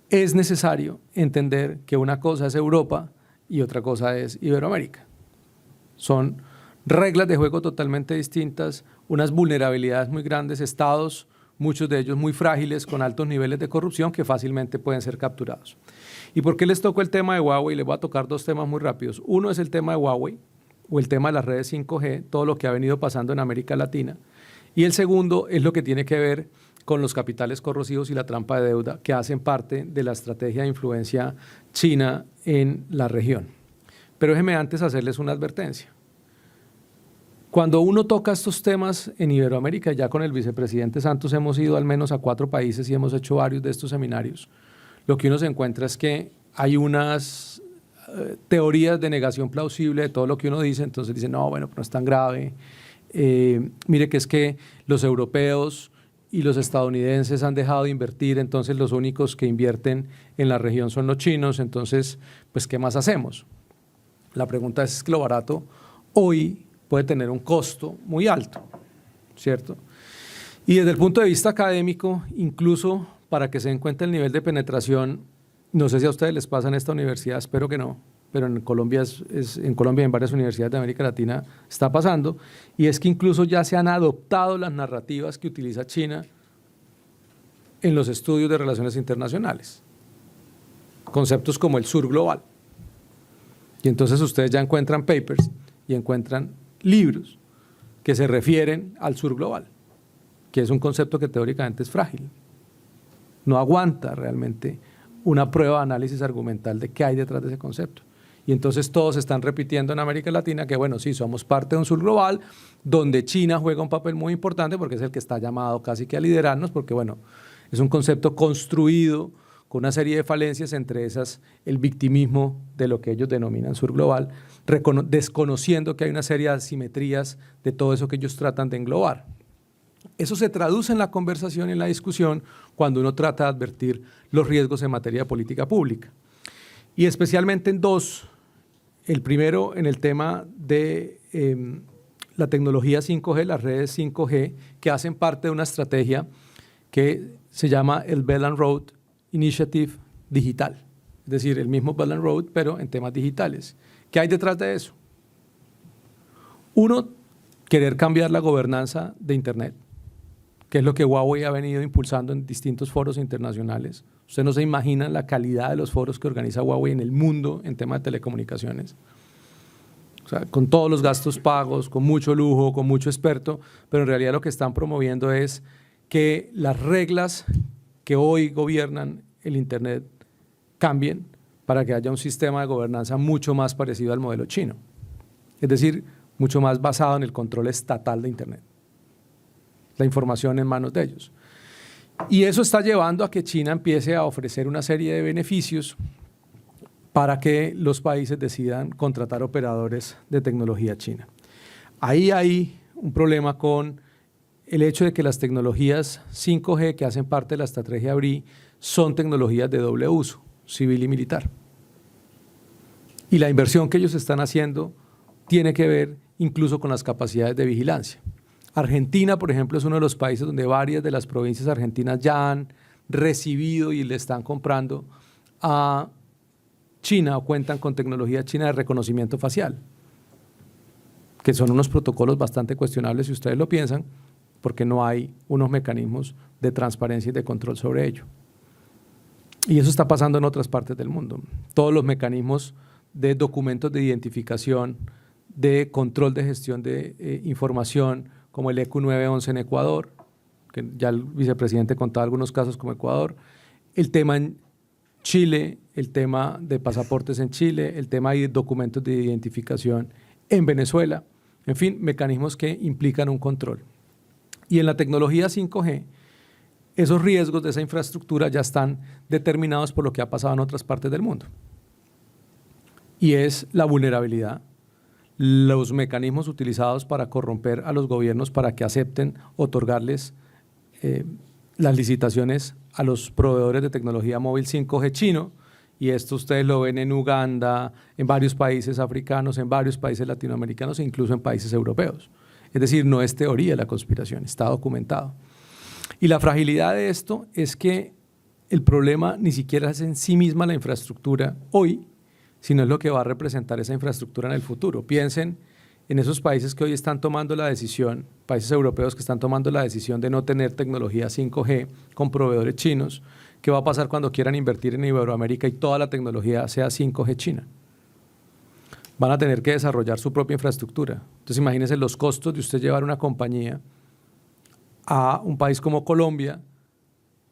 es necesario entender que una cosa es Europa y otra cosa es Iberoamérica. Son reglas de juego totalmente distintas, unas vulnerabilidades muy grandes, estados, muchos de ellos muy frágiles, con altos niveles de corrupción que fácilmente pueden ser capturados. ¿Y por qué les toco el tema de Huawei? Les voy a tocar dos temas muy rápidos. Uno es el tema de Huawei, o el tema de las redes 5G, todo lo que ha venido pasando en América Latina. Y el segundo es lo que tiene que ver con los capitales corrosivos y la trampa de deuda, que hacen parte de la estrategia de influencia china en la región. Pero déjenme antes hacerles una advertencia. Cuando uno toca estos temas en Iberoamérica, ya con el vicepresidente Santos hemos ido al menos a 4 países y hemos hecho varios de estos seminarios, lo que uno se encuentra es que hay unas teorías de negación plausible de todo lo que uno dice. Entonces dice, no, bueno, pero no es tan grave. Mire que es que los europeos y los estadounidenses han dejado de invertir, entonces los únicos que invierten en la región son los chinos, entonces, pues, ¿qué más hacemos? La pregunta es que lo barato hoy puede tener un costo muy alto, ¿cierto? Y desde el punto de vista académico, incluso para que se den cuenta el nivel de penetración, no sé si a ustedes les pasa en esta universidad, espero que no, pero en Colombia, en Colombia y en varias universidades de América Latina está pasando, y es que incluso ya se han adoptado las narrativas que utiliza China en los estudios de relaciones internacionales. Conceptos como el sur global. Y entonces ustedes ya encuentran papers y encuentran libros que se refieren al sur global, que es un concepto que teóricamente es frágil. No aguanta realmente una prueba de análisis argumental de qué hay detrás de ese concepto. Y entonces todos están repitiendo en América Latina que, bueno, sí, somos parte de un sur global donde China juega un papel muy importante porque es el que está llamado casi que a liderarnos, porque, bueno, es un concepto construido con una serie de falencias, entre esas el victimismo de lo que ellos denominan sur global, desconociendo que hay una serie de asimetrías de todo eso que ellos tratan de englobar. Eso se traduce en la conversación y en la discusión cuando uno trata de advertir los riesgos en materia de política pública. Y especialmente en dos. El primero, en el tema de la tecnología 5G, las redes 5G, que hacen parte de una estrategia que se llama el Belt and Road Initiative digital. Es decir, el mismo Belt and Road, pero en temas digitales. ¿Qué hay detrás de eso? Uno, querer cambiar la gobernanza de Internet, que es lo que Huawei ha venido impulsando en distintos foros internacionales. Usted no se imagina la calidad de los foros que organiza Huawei en el mundo en temas de telecomunicaciones. O sea, con todos los gastos pagos, con mucho lujo, con mucho experto, pero en realidad lo que están promoviendo es que las reglas que hoy gobiernan el Internet cambien para que haya un sistema de gobernanza mucho más parecido al modelo chino. Es decir, mucho más basado en el control estatal de Internet. La información en manos de ellos. Y eso está llevando a que China empiece a ofrecer una serie de beneficios para que los países decidan contratar operadores de tecnología china. Ahí hay un problema con el hecho de que las tecnologías 5G que hacen parte de la estrategia BRI son tecnologías de doble uso, civil y militar. Y la inversión que ellos están haciendo tiene que ver incluso con las capacidades de vigilancia. Argentina, por ejemplo, es uno de los países donde varias de las provincias argentinas ya han recibido y le están comprando a China o cuentan con tecnología china de reconocimiento facial, que son unos protocolos bastante cuestionables si ustedes lo piensan, porque no hay unos mecanismos de transparencia y de control sobre ello. Y eso está pasando en otras partes del mundo. Todos los mecanismos de documentos de identificación, de control de gestión de información, como el EQ911 en Ecuador, que ya el vicepresidente contaba algunos casos como Ecuador, el tema en Chile, el tema de pasaportes en Chile, el tema de documentos de identificación en Venezuela, en fin, mecanismos que implican un control. Y en la tecnología 5G, esos riesgos de esa infraestructura ya están determinados por lo que ha pasado en otras partes del mundo. Y es la vulnerabilidad, los mecanismos utilizados para corromper a los gobiernos para que acepten otorgarles las licitaciones a los proveedores de tecnología móvil 5G chino, y esto ustedes lo ven en Uganda, en varios países africanos, en varios países latinoamericanos e incluso en países europeos. Es decir, no es teoría la conspiración, está documentado. Y la fragilidad de esto es que el problema ni siquiera es en sí misma la infraestructura hoy, sino es lo que va a representar esa infraestructura en el futuro. Piensen en esos países que hoy están tomando la decisión, países europeos que están tomando la decisión de no tener tecnología 5G con proveedores chinos, ¿qué va a pasar cuando quieran invertir en Iberoamérica y toda la tecnología sea 5G china? Van a tener que desarrollar su propia infraestructura. Entonces imagínense los costos de usted llevar una compañía a un país como Colombia,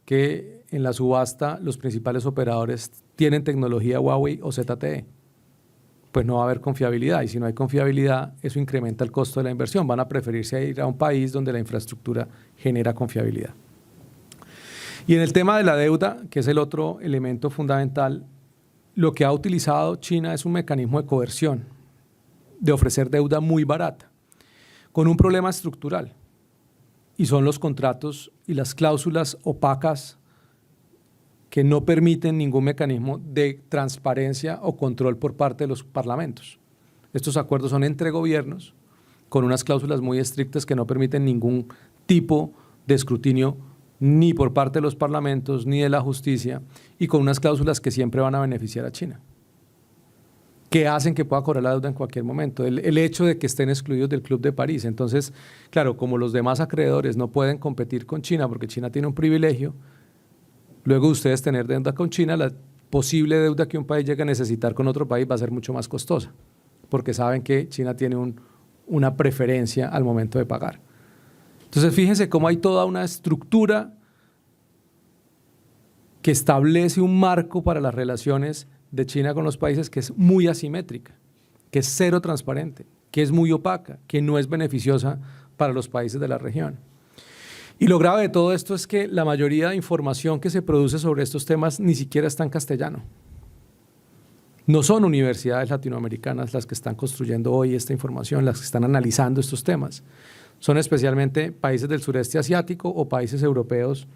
que en la subasta los principales operadores tienen tecnología Huawei o ZTE. Pues no va a haber confiabilidad, y si no hay confiabilidad, eso incrementa el costo de la inversión. Van a preferirse ir a un país donde la infraestructura genera confiabilidad. Y en el tema de la deuda, que es el otro elemento fundamental, lo que ha utilizado China es un mecanismo de coerción, de ofrecer deuda muy barata, con un problema estructural, y son los contratos y las cláusulas opacas que no permiten ningún mecanismo de transparencia o control por parte de los parlamentos. Estos acuerdos son entre gobiernos, con unas cláusulas muy estrictas que no permiten ningún tipo de escrutinio ni por parte de los parlamentos, ni de la justicia, y con unas cláusulas que siempre van a beneficiar a China, que hacen que pueda cobrar la deuda en cualquier momento. El hecho de que estén excluidos del Club de París. Entonces, claro, como los demás acreedores no pueden competir con China porque China tiene un privilegio, luego de ustedes tener deuda con China, la posible deuda que un país llegue a necesitar con otro país va a ser mucho más costosa, porque saben que China tiene una preferencia al momento de pagar. Entonces, fíjense cómo hay toda una estructura que establece un marco para las relaciones de China con los países que es muy asimétrica, que es cero transparente, que es muy opaca, que no es beneficiosa para los países de la región. Y lo grave de todo esto es que la mayoría de información que se produce sobre estos temas ni siquiera está en castellano. No son universidades latinoamericanas las que están construyendo hoy esta información, las que están analizando estos temas. Son especialmente países del sureste asiático o países europeos,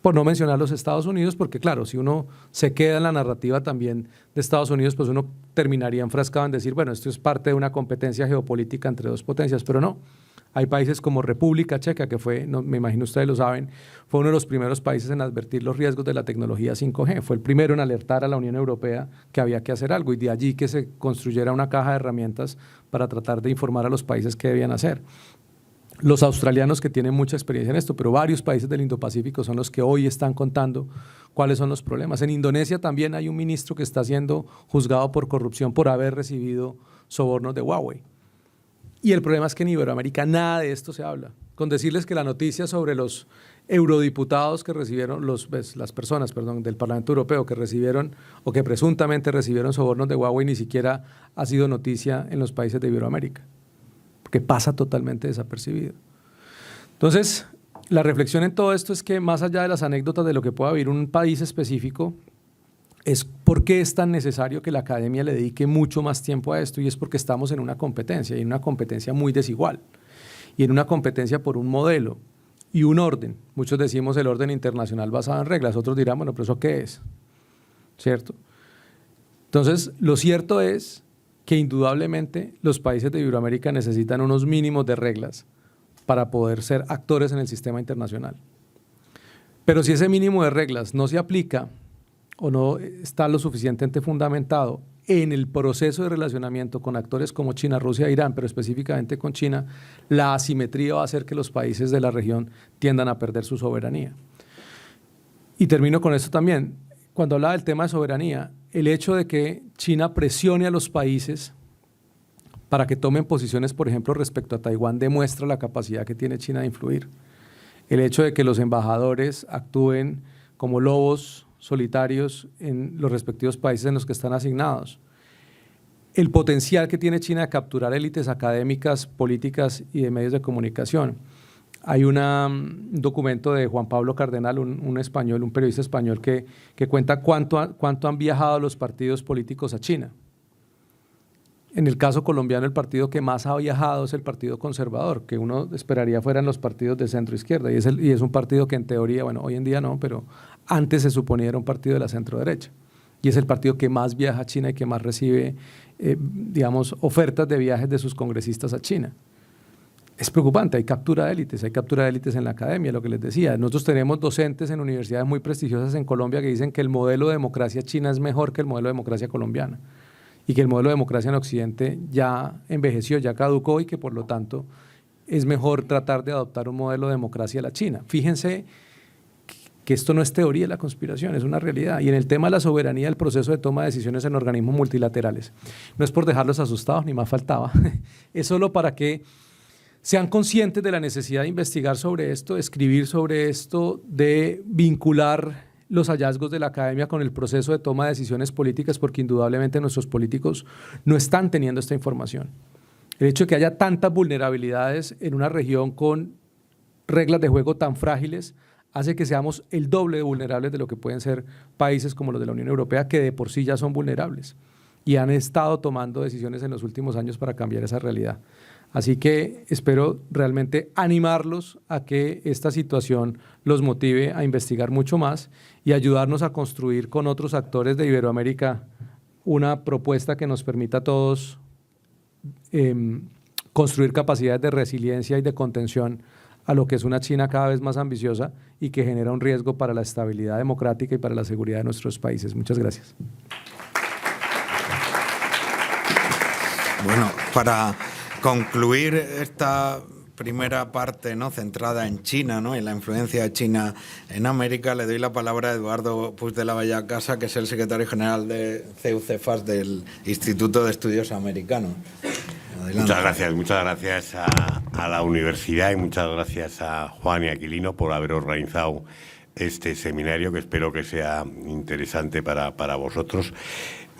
por no mencionar los Estados Unidos, porque claro, si uno se queda en la narrativa también de Estados Unidos, pues uno terminaría enfrascado en decir, bueno, esto es parte de una competencia geopolítica entre dos potencias, pero no. Hay países como República Checa, que fue, no, me imagino ustedes lo saben, fue uno de los primeros países en advertir los riesgos de la tecnología 5G. Fue el primero en alertar a la Unión Europea que había que hacer algo, y de allí que se construyera una caja de herramientas para tratar de informar a los países qué debían hacer. Los australianos, que tienen mucha experiencia en esto, pero varios países del Indo-Pacífico son los que hoy están contando cuáles son los problemas. En Indonesia también hay un ministro que está siendo juzgado por corrupción por haber recibido sobornos de Huawei. Y el problema es que en Iberoamérica nada de esto se habla. Con decirles que la noticia sobre los eurodiputados que recibieron, las personas del Parlamento Europeo que recibieron o que presuntamente recibieron sobornos de Huawei ni siquiera ha sido noticia en los países de Iberoamérica, que pasa totalmente desapercibido. Entonces, la reflexión en todo esto es que más allá de las anécdotas de lo que pueda vivir un país específico, es por qué es tan necesario que la academia le dedique mucho más tiempo a esto, y es porque estamos en una competencia, y en una competencia muy desigual, y en una competencia por un modelo y un orden. Muchos decimos el orden internacional basado en reglas, otros dirán, bueno, pero ¿eso qué es? ¿Cierto? Entonces, lo cierto es que indudablemente los países de Iberoamérica necesitan unos mínimos de reglas para poder ser actores en el sistema internacional. Pero si ese mínimo de reglas no se aplica o no está lo suficientemente fundamentado en el proceso de relacionamiento con actores como China, Rusia e Irán, pero específicamente con China, la asimetría va a hacer que los países de la región tiendan a perder su soberanía. Y termino con esto también. Cuando hablaba del tema de soberanía, el hecho de que China presione a los países para que tomen posiciones, por ejemplo, respecto a Taiwán, demuestra la capacidad que tiene China de influir. El hecho de que los embajadores actúen como lobos solitarios en los respectivos países en los que están asignados. El potencial que tiene China de capturar élites académicas, políticas y de medios de comunicación. Hay un documento de Juan Pablo Cardenal, un español, un periodista español, que cuenta cuánto han viajado los partidos políticos a China. En el caso colombiano, el partido que más ha viajado es el Partido Conservador, que uno esperaría fueran los partidos de centro-izquierda, y es un partido que en teoría, bueno, hoy en día no, pero antes se suponía era un partido de la centro-derecha, y es el partido que más viaja a China y que más recibe, ofertas de viajes de sus congresistas a China. Es preocupante, hay captura de élites en la academia, lo que les decía. Nosotros tenemos docentes en universidades muy prestigiosas en Colombia que dicen que el modelo de democracia china es mejor que el modelo de democracia colombiana. y que el modelo de democracia en Occidente ya envejeció, ya caducó y que por lo tanto es mejor tratar de adoptar un modelo de democracia a la China. Fíjense que esto no es teoría de la conspiración, es una realidad. Y en el tema de la soberanía del proceso de toma de decisiones en organismos multilaterales, no es por dejarlos asustados, ni más faltaba, es solo para que sean conscientes de la necesidad de investigar sobre esto, de escribir sobre esto, de vincular los hallazgos de la academia con el proceso de toma de decisiones políticas, porque indudablemente nuestros políticos no están teniendo esta información. El hecho de que haya tantas vulnerabilidades en una región con reglas de juego tan frágiles hace que seamos el doble de vulnerables de lo que pueden ser países como los de la Unión Europea, que de por sí ya son vulnerables y han estado tomando decisiones en los últimos años para cambiar esa realidad. Así que espero realmente animarlos a que esta situación los motive a investigar mucho más y ayudarnos a construir con otros actores de Iberoamérica una propuesta que nos permita a todos construir capacidades de resiliencia y de contención a lo que es una China cada vez más ambiciosa y que genera un riesgo para la estabilidad democrática y para la seguridad de nuestros países. Muchas gracias. Bueno, para concluir esta primera parte, ¿no?, centrada en China, ¿no?, y la influencia de China en América, le doy la palabra a Eduardo Puig de la Bellacasa, que es el secretario general de CEU-CEFAS del Instituto de Estudios Americanos. Adelante. Muchas gracias a la universidad y muchas gracias a Juan y Aquilino por haber organizado este seminario, que espero que sea interesante para vosotros.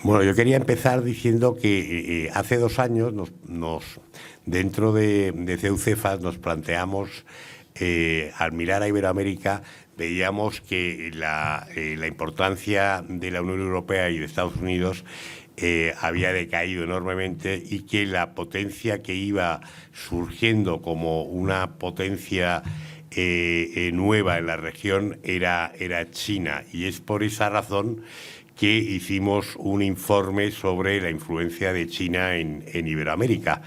Bueno, yo quería empezar diciendo que hace 2 años dentro de CEU-CEFAS nos planteamos, al mirar a Iberoamérica, veíamos que la importancia de la Unión Europea y de Estados Unidos había decaído enormemente y que la potencia que iba surgiendo como una potencia nueva en la región era China. Y es por esa razón que hicimos un informe sobre la influencia de China en Iberoamérica.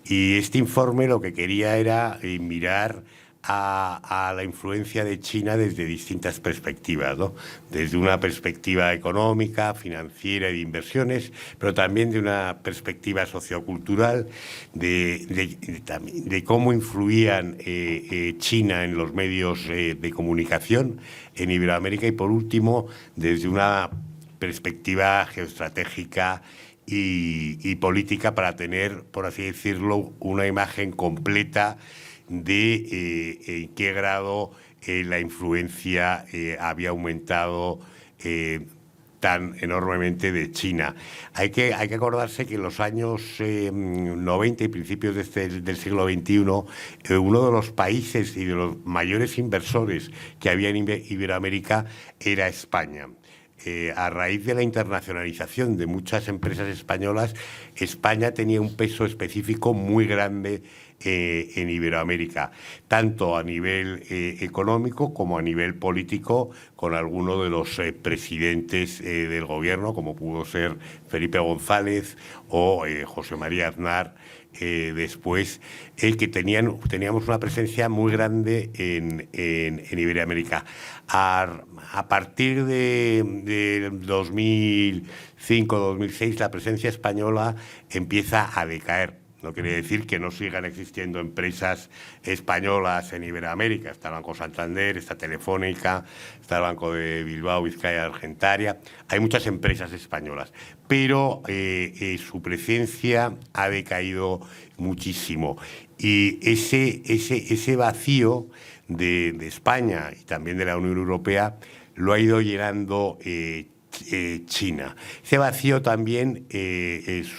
Y este informe lo que quería era mirar a la influencia de China desde distintas perspectivas, ¿no? Desde una perspectiva económica, financiera y de inversiones, pero también de una perspectiva sociocultural, de cómo influían China en los medios de comunicación en Iberoamérica y, por último, desde una perspectiva geoestratégica y política, para tener, por así decirlo, una imagen completa de en qué grado la influencia había aumentado tan enormemente de China. Hay que acordarse que en los años 90 y principios del siglo XXI, uno de los países y de los mayores inversores que había en Iberoamérica era España. A raíz de la internacionalización de muchas empresas españolas, España tenía un peso específico muy grande en Iberoamérica, tanto a nivel económico como a nivel político, con algunos de los presidentes del gobierno, como pudo ser Felipe González o José María Aznar, después, que teníamos una presencia muy grande en Iberoamérica. A partir de 2005-2006, la presencia española empieza a decaer. No quiere decir que no sigan existiendo empresas españolas en Iberoamérica. Está el Banco Santander, está Telefónica, está el Banco de Bilbao, Vizcaya, Argentaria. Hay muchas empresas españolas, pero su presencia ha decaído muchísimo. Y ese vacío de España y también de la Unión Europea lo ha ido llenando China. Ese vacío también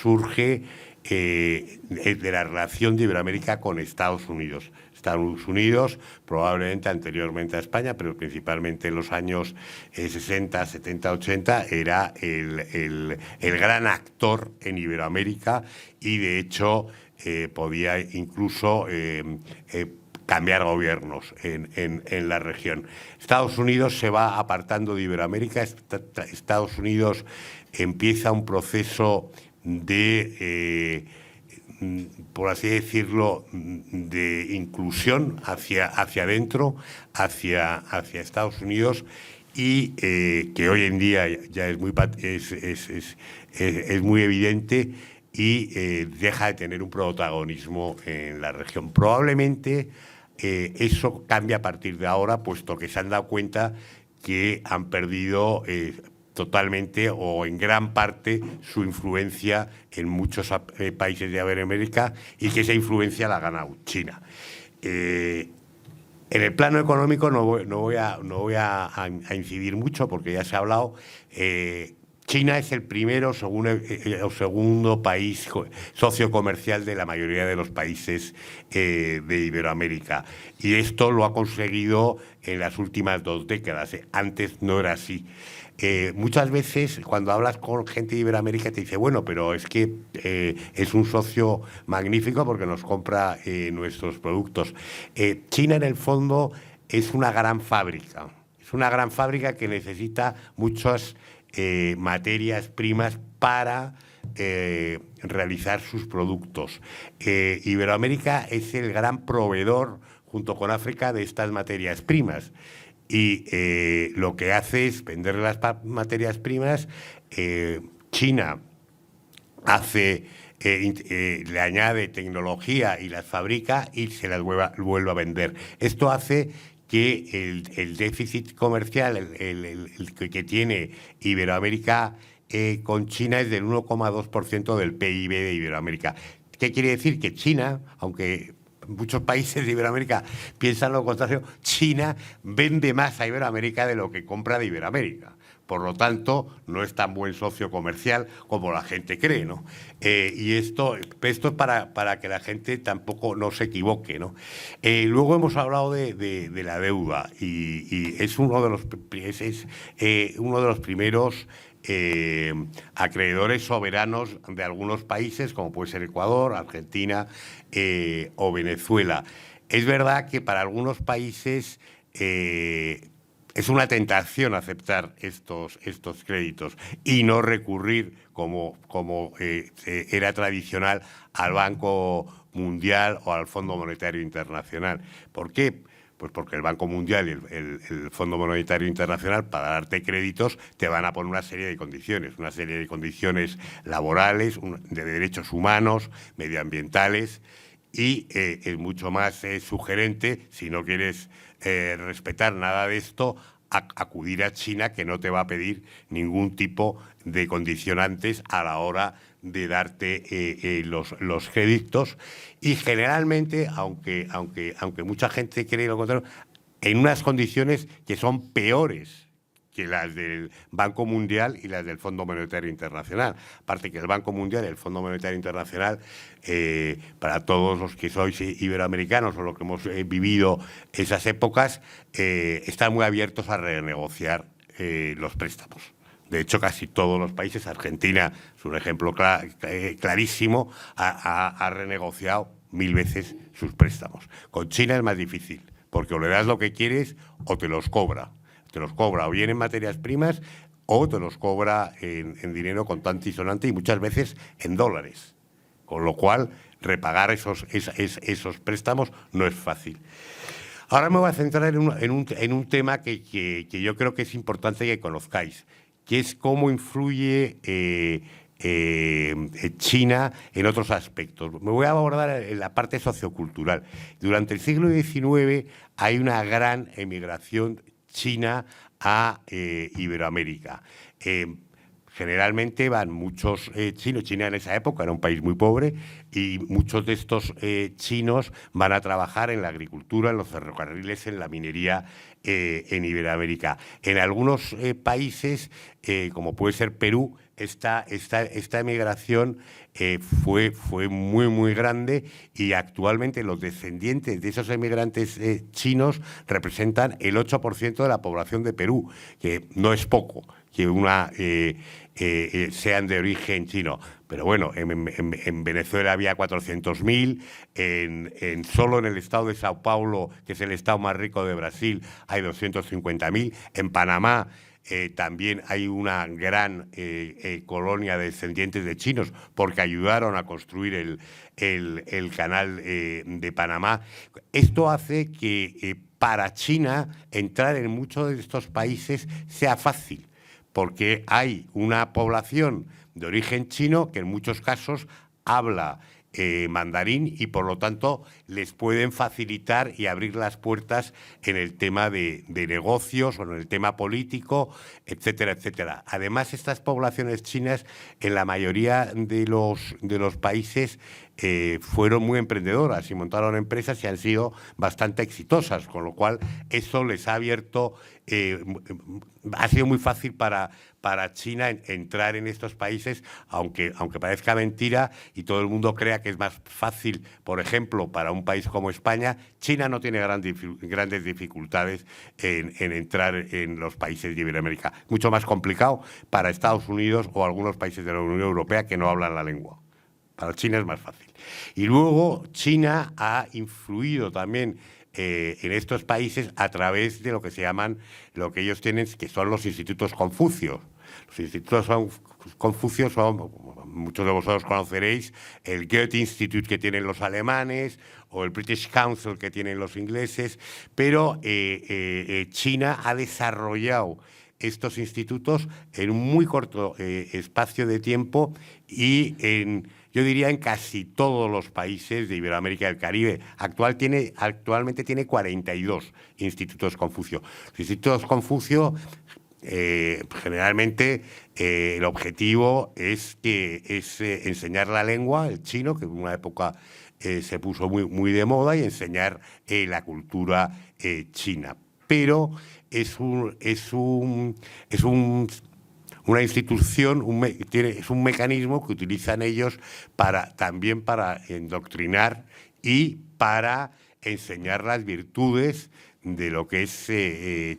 surge de la relación de Iberoamérica con Estados Unidos. Estados Unidos, probablemente anteriormente a España, pero principalmente en los años 60, 70, 80, era el gran actor en Iberoamérica y, de hecho, podía incluso cambiar gobiernos en la región. Estados Unidos se va apartando de Iberoamérica. Estados Unidos empieza un proceso de, por así decirlo, de inclusión hacia adentro, hacia Estados Unidos, y que hoy en día ya es es muy evidente y deja de tener un protagonismo en la región. Probablemente eso cambia a partir de ahora, puesto que se han dado cuenta que han perdido totalmente o en gran parte su influencia en muchos países de Iberoamérica y que esa influencia la ha ganado China. En el plano económico no voy a incidir mucho porque ya se ha hablado. China es el primero o segundo país socio comercial de la mayoría de los países de Iberoamérica. Y esto lo ha conseguido en las últimas 2 décadas. Antes no era así. Muchas veces cuando hablas con gente de Iberoamérica te dice, bueno, pero es que es un socio magnífico porque nos compra nuestros productos. China en el fondo es una gran fábrica. Es una gran fábrica que necesita muchas materias primas para realizar sus productos. Iberoamérica es el gran proveedor, junto con África, de estas materias primas. Y lo que hace es vender las materias primas. China le añade tecnología y las fabrica y se las vuelve a vender. Esto hace que el déficit comercial el que tiene Iberoamérica con China es del 1,2% del PIB de Iberoamérica. ¿Qué quiere decir? Que China, aunque muchos países de Iberoamérica piensan lo contrario, China vende más a Iberoamérica de lo que compra de Iberoamérica. Por lo tanto, no es tan buen socio comercial como la gente cree, ¿no? Y esto es para que la gente tampoco no se equivoque, ¿no? Luego hemos hablado de la deuda y es uno de los primeros acreedores soberanos de algunos países, como puede ser Ecuador, Argentina o Venezuela. Es verdad que para algunos países es una tentación aceptar estos créditos y no recurrir, como era tradicional, al Banco Mundial o al Fondo Monetario Internacional. ¿Por qué? Pues porque el Banco Mundial y el Fondo Monetario Internacional, para darte créditos, te van a poner una serie de condiciones laborales, de derechos humanos, medioambientales, y es mucho más sugerente, si no quieres respetar nada de esto, acudir a China, que no te va a pedir ningún tipo de condicionantes a la hora de darte los créditos. Y generalmente, aunque mucha gente cree lo contrario, en unas condiciones que son peores que las del Banco Mundial y las del Fondo Monetario Internacional. Aparte que el Banco Mundial y el Fondo Monetario Internacional, para todos los que sois iberoamericanos o los que hemos vivido esas épocas, están muy abiertos a renegociar los préstamos. De hecho, casi todos los países, Argentina es un ejemplo clarísimo, ha renegociado 1000 veces sus préstamos. Con China es más difícil, porque o le das lo que quieres o te los cobra. Te los cobra o bien en materias primas o te los cobra en dinero contante y sonante y muchas veces en dólares. Con lo cual, repagar esos préstamos no es fácil. Ahora me voy a centrar en un tema que yo creo que es importante que conozcáis, que es cómo influye China en otros aspectos. Me voy a abordar en la parte sociocultural. Durante el siglo XIX hay una gran emigración china a Iberoamérica. Generalmente van muchos chinos. China en esa época era un país muy pobre y muchos de estos chinos van a trabajar en la agricultura, en los ferrocarriles, en la minería en Iberoamérica. En algunos países, como puede ser Perú, esta emigración fue muy, muy grande y actualmente los descendientes de esos emigrantes chinos representan el 8% de la población de Perú, que no es poco que sean de origen chino. Pero bueno, en Venezuela había 400.000, solo en el estado de Sao Paulo, que es el estado más rico de Brasil, hay 250.000. En Panamá también hay una gran colonia de descendientes de chinos porque ayudaron a construir el canal de Panamá. Esto hace que para China entrar en muchos de estos países sea fácil, porque hay una población de origen chino que en muchos casos habla mandarín y por lo tanto les pueden facilitar y abrir las puertas en el tema de negocios o en el tema político, etcétera, etcétera. Además, estas poblaciones chinas en la mayoría de los países fueron muy emprendedoras y montaron empresas y han sido bastante exitosas, con lo cual eso les ha abierto, ha sido muy fácil para China entrar en estos países, aunque parezca mentira y todo el mundo crea que es más fácil, por ejemplo, para un país como España. China no tiene grandes dificultades en entrar en los países de Iberoamérica. Mucho más complicado para Estados Unidos o algunos países de la Unión Europea que no hablan la lengua. Para China es más fácil. Y luego China ha influido también en estos países a través de lo que se llaman, lo que ellos tienen, que son los institutos Confucio. Los institutos Confucio son, muchos de vosotros conoceréis, el Goethe Institute que tienen los alemanes o el British Council que tienen los ingleses, pero China ha desarrollado estos institutos en un muy corto espacio de tiempo y yo diría en casi todos los países de Iberoamérica y del Caribe. Actualmente tiene 42 institutos Confucio. Los institutos Confucio, generalmente, el objetivo es enseñar la lengua, el chino, que en una época se puso muy de moda, y enseñar la cultura china. Pero es una institución, es un mecanismo que utilizan ellos también para endoctrinar y para enseñar las virtudes de lo que es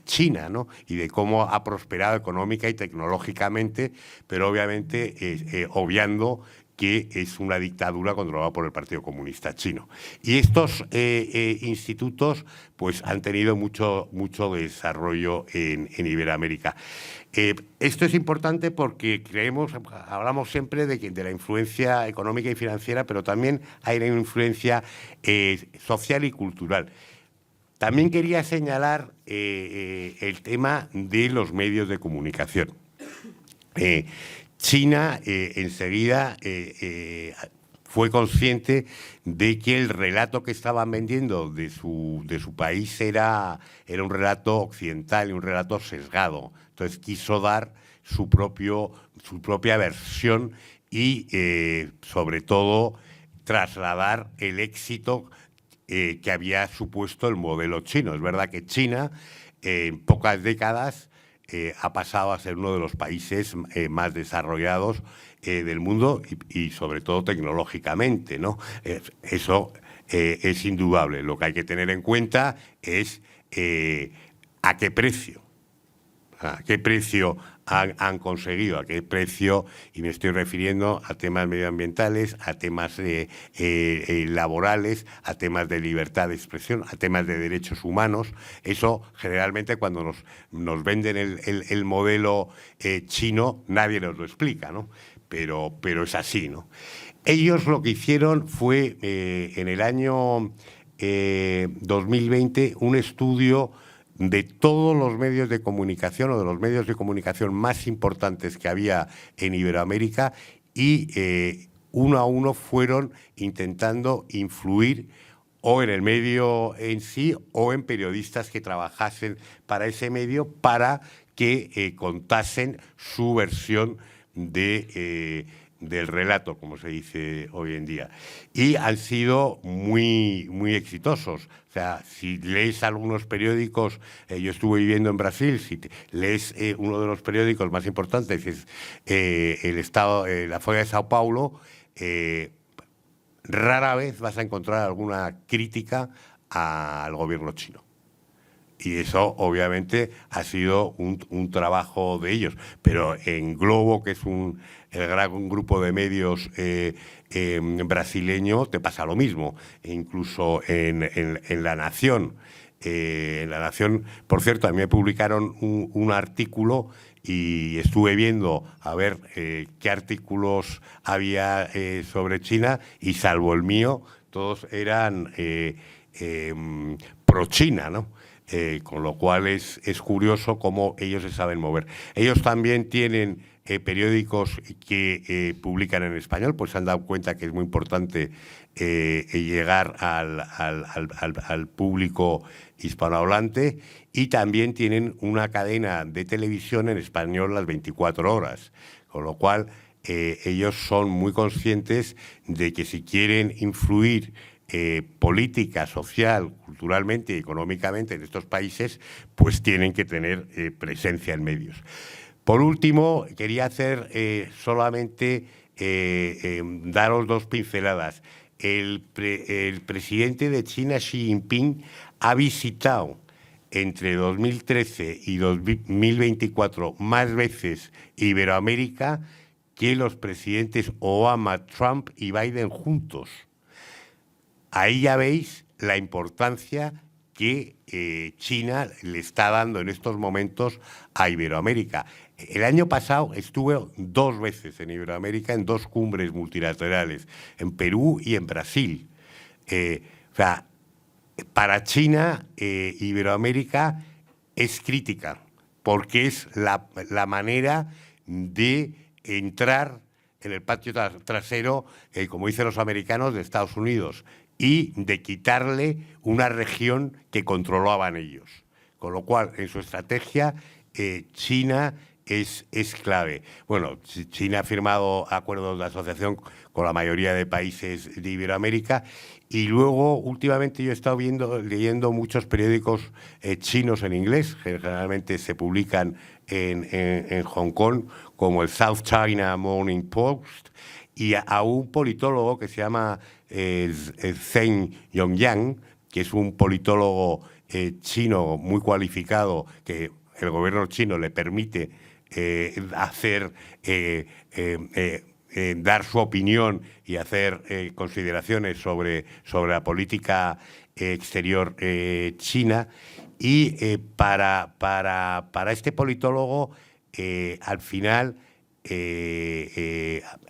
China, ¿no? Y de cómo ha prosperado económica y tecnológicamente, pero obviamente obviando que es una dictadura controlada por el Partido Comunista Chino. Y estos institutos pues han tenido mucho desarrollo en Iberoamérica. Esto es importante porque hablamos siempre de la influencia económica y financiera, pero también hay una influencia social y cultural. También quería señalar el tema de los medios de comunicación. China enseguida fue consciente de que el relato que estaban vendiendo de su país era un relato occidental y un relato sesgado. Entonces quiso dar su propia versión y, sobre todo, trasladar el éxito que había supuesto el modelo chino. Es verdad que China, en pocas décadas, ha pasado a ser uno de los países más desarrollados del mundo y sobre todo tecnológicamente, ¿no? Eso es indudable. Lo que hay que tener en cuenta es a qué precio. ¿A qué precio han conseguido? ¿A qué precio? Y me estoy refiriendo a temas medioambientales, a temas laborales, a temas de libertad de expresión, a temas de derechos humanos. Eso, generalmente, cuando nos venden el modelo chino, nadie nos lo explica, ¿no? Pero es así, ¿no? Ellos lo que hicieron fue, en el año 2020, un estudio de todos los medios de comunicación o de los medios de comunicación más importantes que había en Iberoamérica y uno a uno fueron intentando influir o en el medio en sí o en periodistas que trabajasen para ese medio para que contasen su versión del relato, como se dice hoy en día. Y han sido muy exitosos. O sea, si lees algunos periódicos, yo estuve viviendo en Brasil, si lees uno de los periódicos más importantes, es la Folha de Sao Paulo, rara vez vas a encontrar alguna crítica al gobierno chino. Y eso, obviamente, ha sido un trabajo de ellos. Pero en Globo, que es el gran grupo de medios brasileño, te pasa lo mismo. E incluso en La Nación. En La Nación, por cierto, a mí me publicaron un artículo y estuve viendo a ver qué artículos había sobre China y, salvo el mío, todos eran pro-China, ¿no? Con lo cual es curioso cómo ellos se saben mover. Ellos también tienen periódicos que publican en español, pues se han dado cuenta que es muy importante llegar al público hispanohablante, y también tienen una cadena de televisión en español las 24 horas, con lo cual ellos son muy conscientes de que si quieren influir política, social, culturalmente y económicamente en estos países, pues tienen que tener presencia en medios. Por último, quería hacer solamente daros dos pinceladas. El presidente de China, Xi Jinping, ha visitado entre 2013 y 2024 más veces Iberoamérica que los presidentes Obama, Trump y Biden juntos. Ahí ya veis la importancia que China le está dando en estos momentos a Iberoamérica. El año pasado estuve 2 veces en Iberoamérica en 2 cumbres multilaterales, en Perú y en Brasil. O sea, para China, Iberoamérica es crítica, porque es la manera de entrar en el patio trasero, como dicen los americanos, de Estados Unidos, y de quitarle una región que controlaban ellos. Con lo cual, en su estrategia, China es clave. Bueno, China ha firmado acuerdos de asociación con la mayoría de países de Iberoamérica, y luego, últimamente, yo he estado leyendo muchos periódicos chinos en inglés, que generalmente se publican en Hong Kong, como el South China Morning Post, y a un politólogo que se llama Zheng Yongyang, que es un politólogo chino muy cualificado, que el gobierno chino le permite dar su opinión y hacer consideraciones sobre la política exterior china. Y para este politólogo, al final,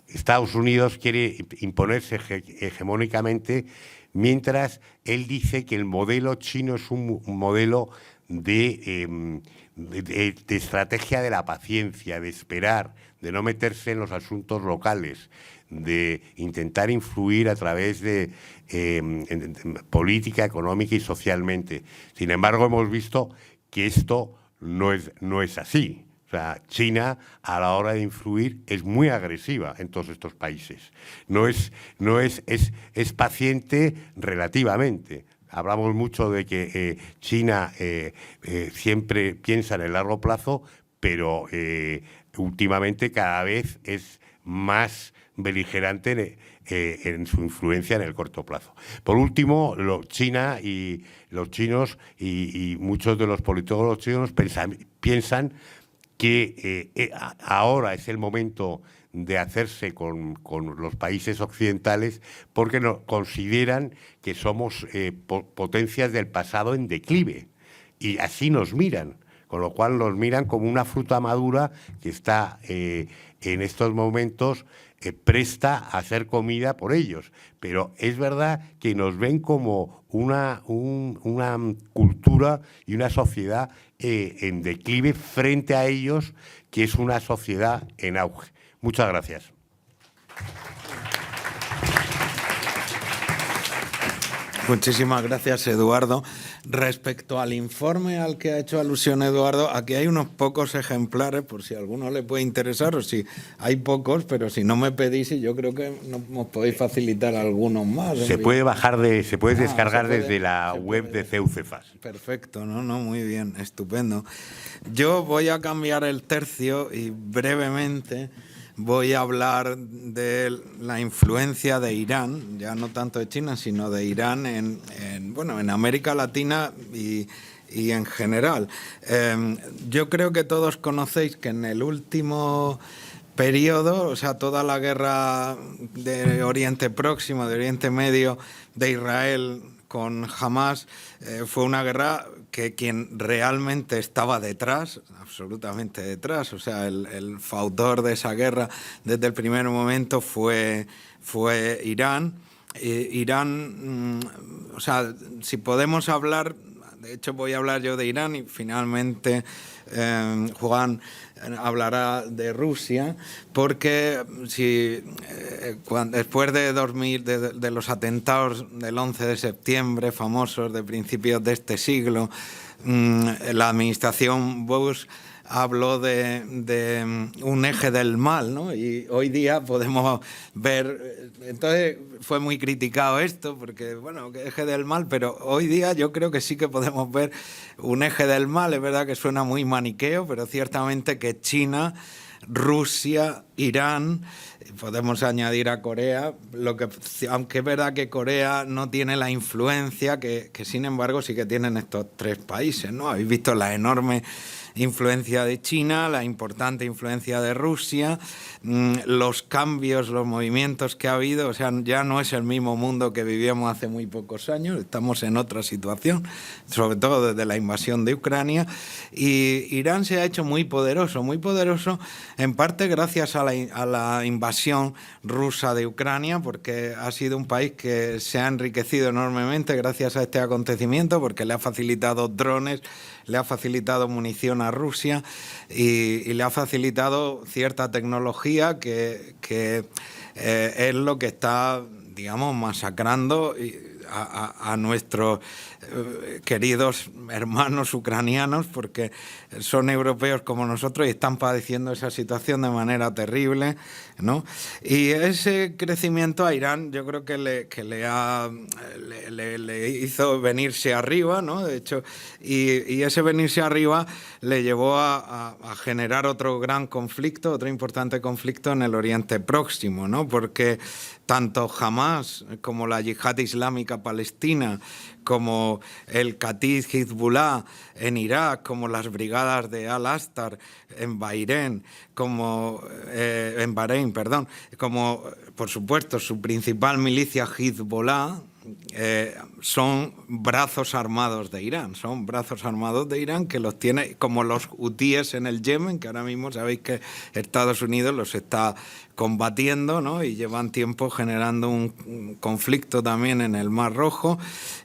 Estados Unidos quiere imponerse hegemónicamente, mientras él dice que el modelo chino es un modelo de estrategia de la paciencia, de esperar, de no meterse en los asuntos locales, de intentar influir a través de política, económica y socialmente. Sin embargo, hemos visto que esto no es así. O sea, China, a la hora de influir, es muy agresiva en todos estos países. Es paciente relativamente. Hablamos mucho de que China siempre piensa en el largo plazo, pero últimamente cada vez es más beligerante en su influencia en el corto plazo. Por último, China y los chinos y muchos de los politólogos chinos piensan que ahora es el momento de hacerse con los países occidentales, porque consideran que somos potencias del pasado en declive, y así nos miran, con lo cual nos miran como una fruta madura que está en estos momentos presta a ser comida por ellos. Pero es verdad que nos ven como una cultura y una sociedad en declive frente a ellos, que es una sociedad en auge. Muchas gracias. Muchísimas gracias, Eduardo. Respecto al informe al que ha hecho alusión Eduardo, aquí hay unos pocos ejemplares, por si a alguno le puede interesar, o si hay pocos, pero si no me pedís, y yo creo que nos podéis facilitar algunos más. Se puede descargar desde la web de CEUCEFAS. Perfecto, no, muy bien, estupendo. Yo voy a cambiar el tercio y brevemente voy a hablar de la influencia de Irán, ya no tanto de China, sino de Irán en América Latina y en general. Yo creo que todos conocéis que en el último periodo, o sea, toda la guerra de Oriente Próximo, de Oriente Medio, de Israel con Hamas, fue una guerra que quien realmente estaba detrás, absolutamente detrás, o sea, el fautor de esa guerra desde el primer momento fue Irán. Irán, o sea, si podemos hablar De hecho, voy a hablar yo de Irán y finalmente Juan hablará de Rusia, porque después de los atentados del 11 de septiembre, famosos de principios de este siglo, la administración Bush habló de un eje del mal, ¿no? Y hoy día podemos ver, entonces fue muy criticado esto, porque, bueno, que eje del mal, pero hoy día yo creo que sí que podemos ver un eje del mal. Es verdad que suena muy maniqueo, pero ciertamente que China, Rusia, Irán, podemos añadir a Corea, aunque es verdad que Corea no tiene la influencia que sin embargo sí que tienen estos tres países, ¿no? Habéis visto la enorme influencia de China, la importante influencia de Rusia, los cambios, los movimientos que ha habido. O sea, ya no es el mismo mundo que vivíamos hace muy pocos años, estamos en otra situación, sobre todo desde la invasión de Ucrania, y Irán se ha hecho muy poderoso en parte gracias a la invasión rusa de Ucrania, porque ha sido un país que se ha enriquecido enormemente gracias a este acontecimiento, porque le ha facilitado drones, le ha facilitado munición a Rusia y le ha facilitado cierta tecnología que es lo que está, digamos, masacrando a nuestros queridos hermanos ucranianos, porque son europeos como nosotros y están padeciendo esa situación de manera terrible, ¿no? Y ese crecimiento a Irán yo creo que le hizo venirse arriba, ¿no? De hecho, y ese venirse arriba le llevó a generar otro gran conflicto, otro importante conflicto en el Oriente Próximo, ¿no? Porque tanto Hamas como la Yihad Islámica Palestina, como el Katib Hezbollah en Irak, como las brigadas de Al-Astar en Bahrein, como por supuesto su principal milicia Hezbollah, son brazos armados de Irán, que los tiene, como los hutíes en el Yemen, que ahora mismo sabéis que Estados Unidos los está combatiendo, ¿no? Y llevan tiempo generando un conflicto también en el Mar Rojo,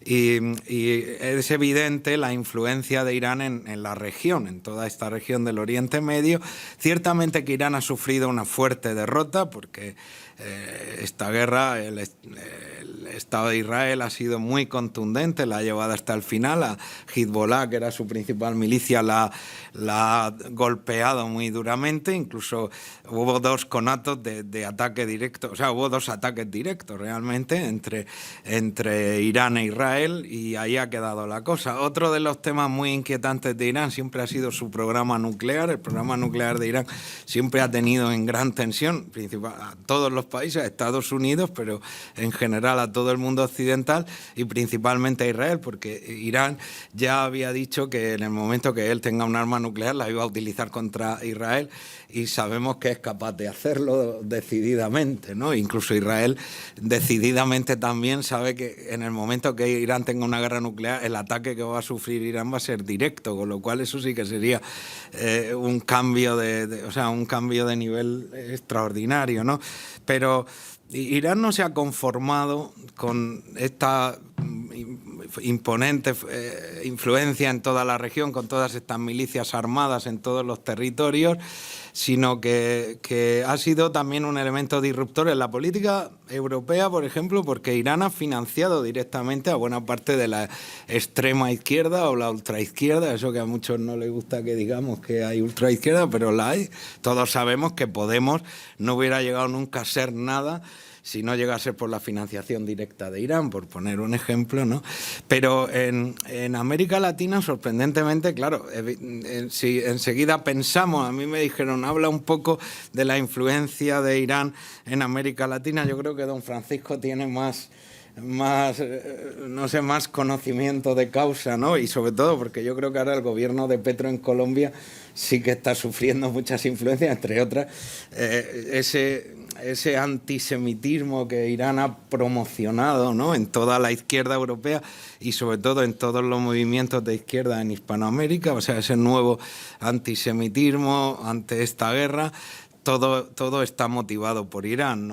y es evidente la influencia de Irán en la región, en toda esta región del Oriente Medio. Ciertamente que Irán ha sufrido una fuerte derrota, porque esta guerra, el Estado de Israel ha sido muy contundente, la ha llevado hasta el final. A Hezbollah, que era su principal milicia, la ha golpeado muy duramente. Incluso hubo dos conatos de ataque directo, o sea, hubo dos ataques directos realmente entre Irán e Israel, y ahí ha quedado la cosa. Otro de los temas muy inquietantes de Irán siempre ha sido su programa nuclear. El programa nuclear de Irán siempre ha tenido en gran tensión a todos los países, a Estados Unidos, pero en general a todo el mundo occidental, y principalmente a Israel, porque Irán ya había dicho que en el momento que él tenga un arma nuclear la iba a utilizar contra Israel, y sabemos que es capaz de hacerlo decididamente, ¿no? Incluso Israel decididamente también sabe que en el momento que Irán tenga una guerra nuclear, el ataque que va a sufrir Irán va a ser directo, con lo cual eso sí que sería un cambio un cambio de nivel extraordinario, ¿no? Pero Irán no se ha conformado con esta imponente influencia en toda la región, con todas estas milicias armadas en todos los territorios, sino que ha sido también un elemento disruptor en la política europea, por ejemplo, porque Irán ha financiado directamente a buena parte de la extrema izquierda o la ultraizquierda, eso que a muchos no les gusta que digamos que hay ultraizquierda, pero la hay. Todos sabemos que Podemos no hubiera llegado nunca a ser nada si no llegase por la financiación directa de Irán, por poner un ejemplo, ¿no? Pero en América Latina, sorprendentemente, claro, si enseguida pensamos, a mí me dijeron, habla un poco de la influencia de Irán en América Latina. Yo creo que don Francisco tiene más conocimiento de causa, ¿no? Y sobre todo porque yo creo que ahora el gobierno de Petro en Colombia sí que está sufriendo muchas influencias, entre otras ese antisemitismo que Irán ha promocionado, ¿no? En toda la izquierda europea y sobre todo en todos los movimientos de izquierda en Hispanoamérica, o sea, ese nuevo antisemitismo ante esta guerra. todo está motivado por Irán,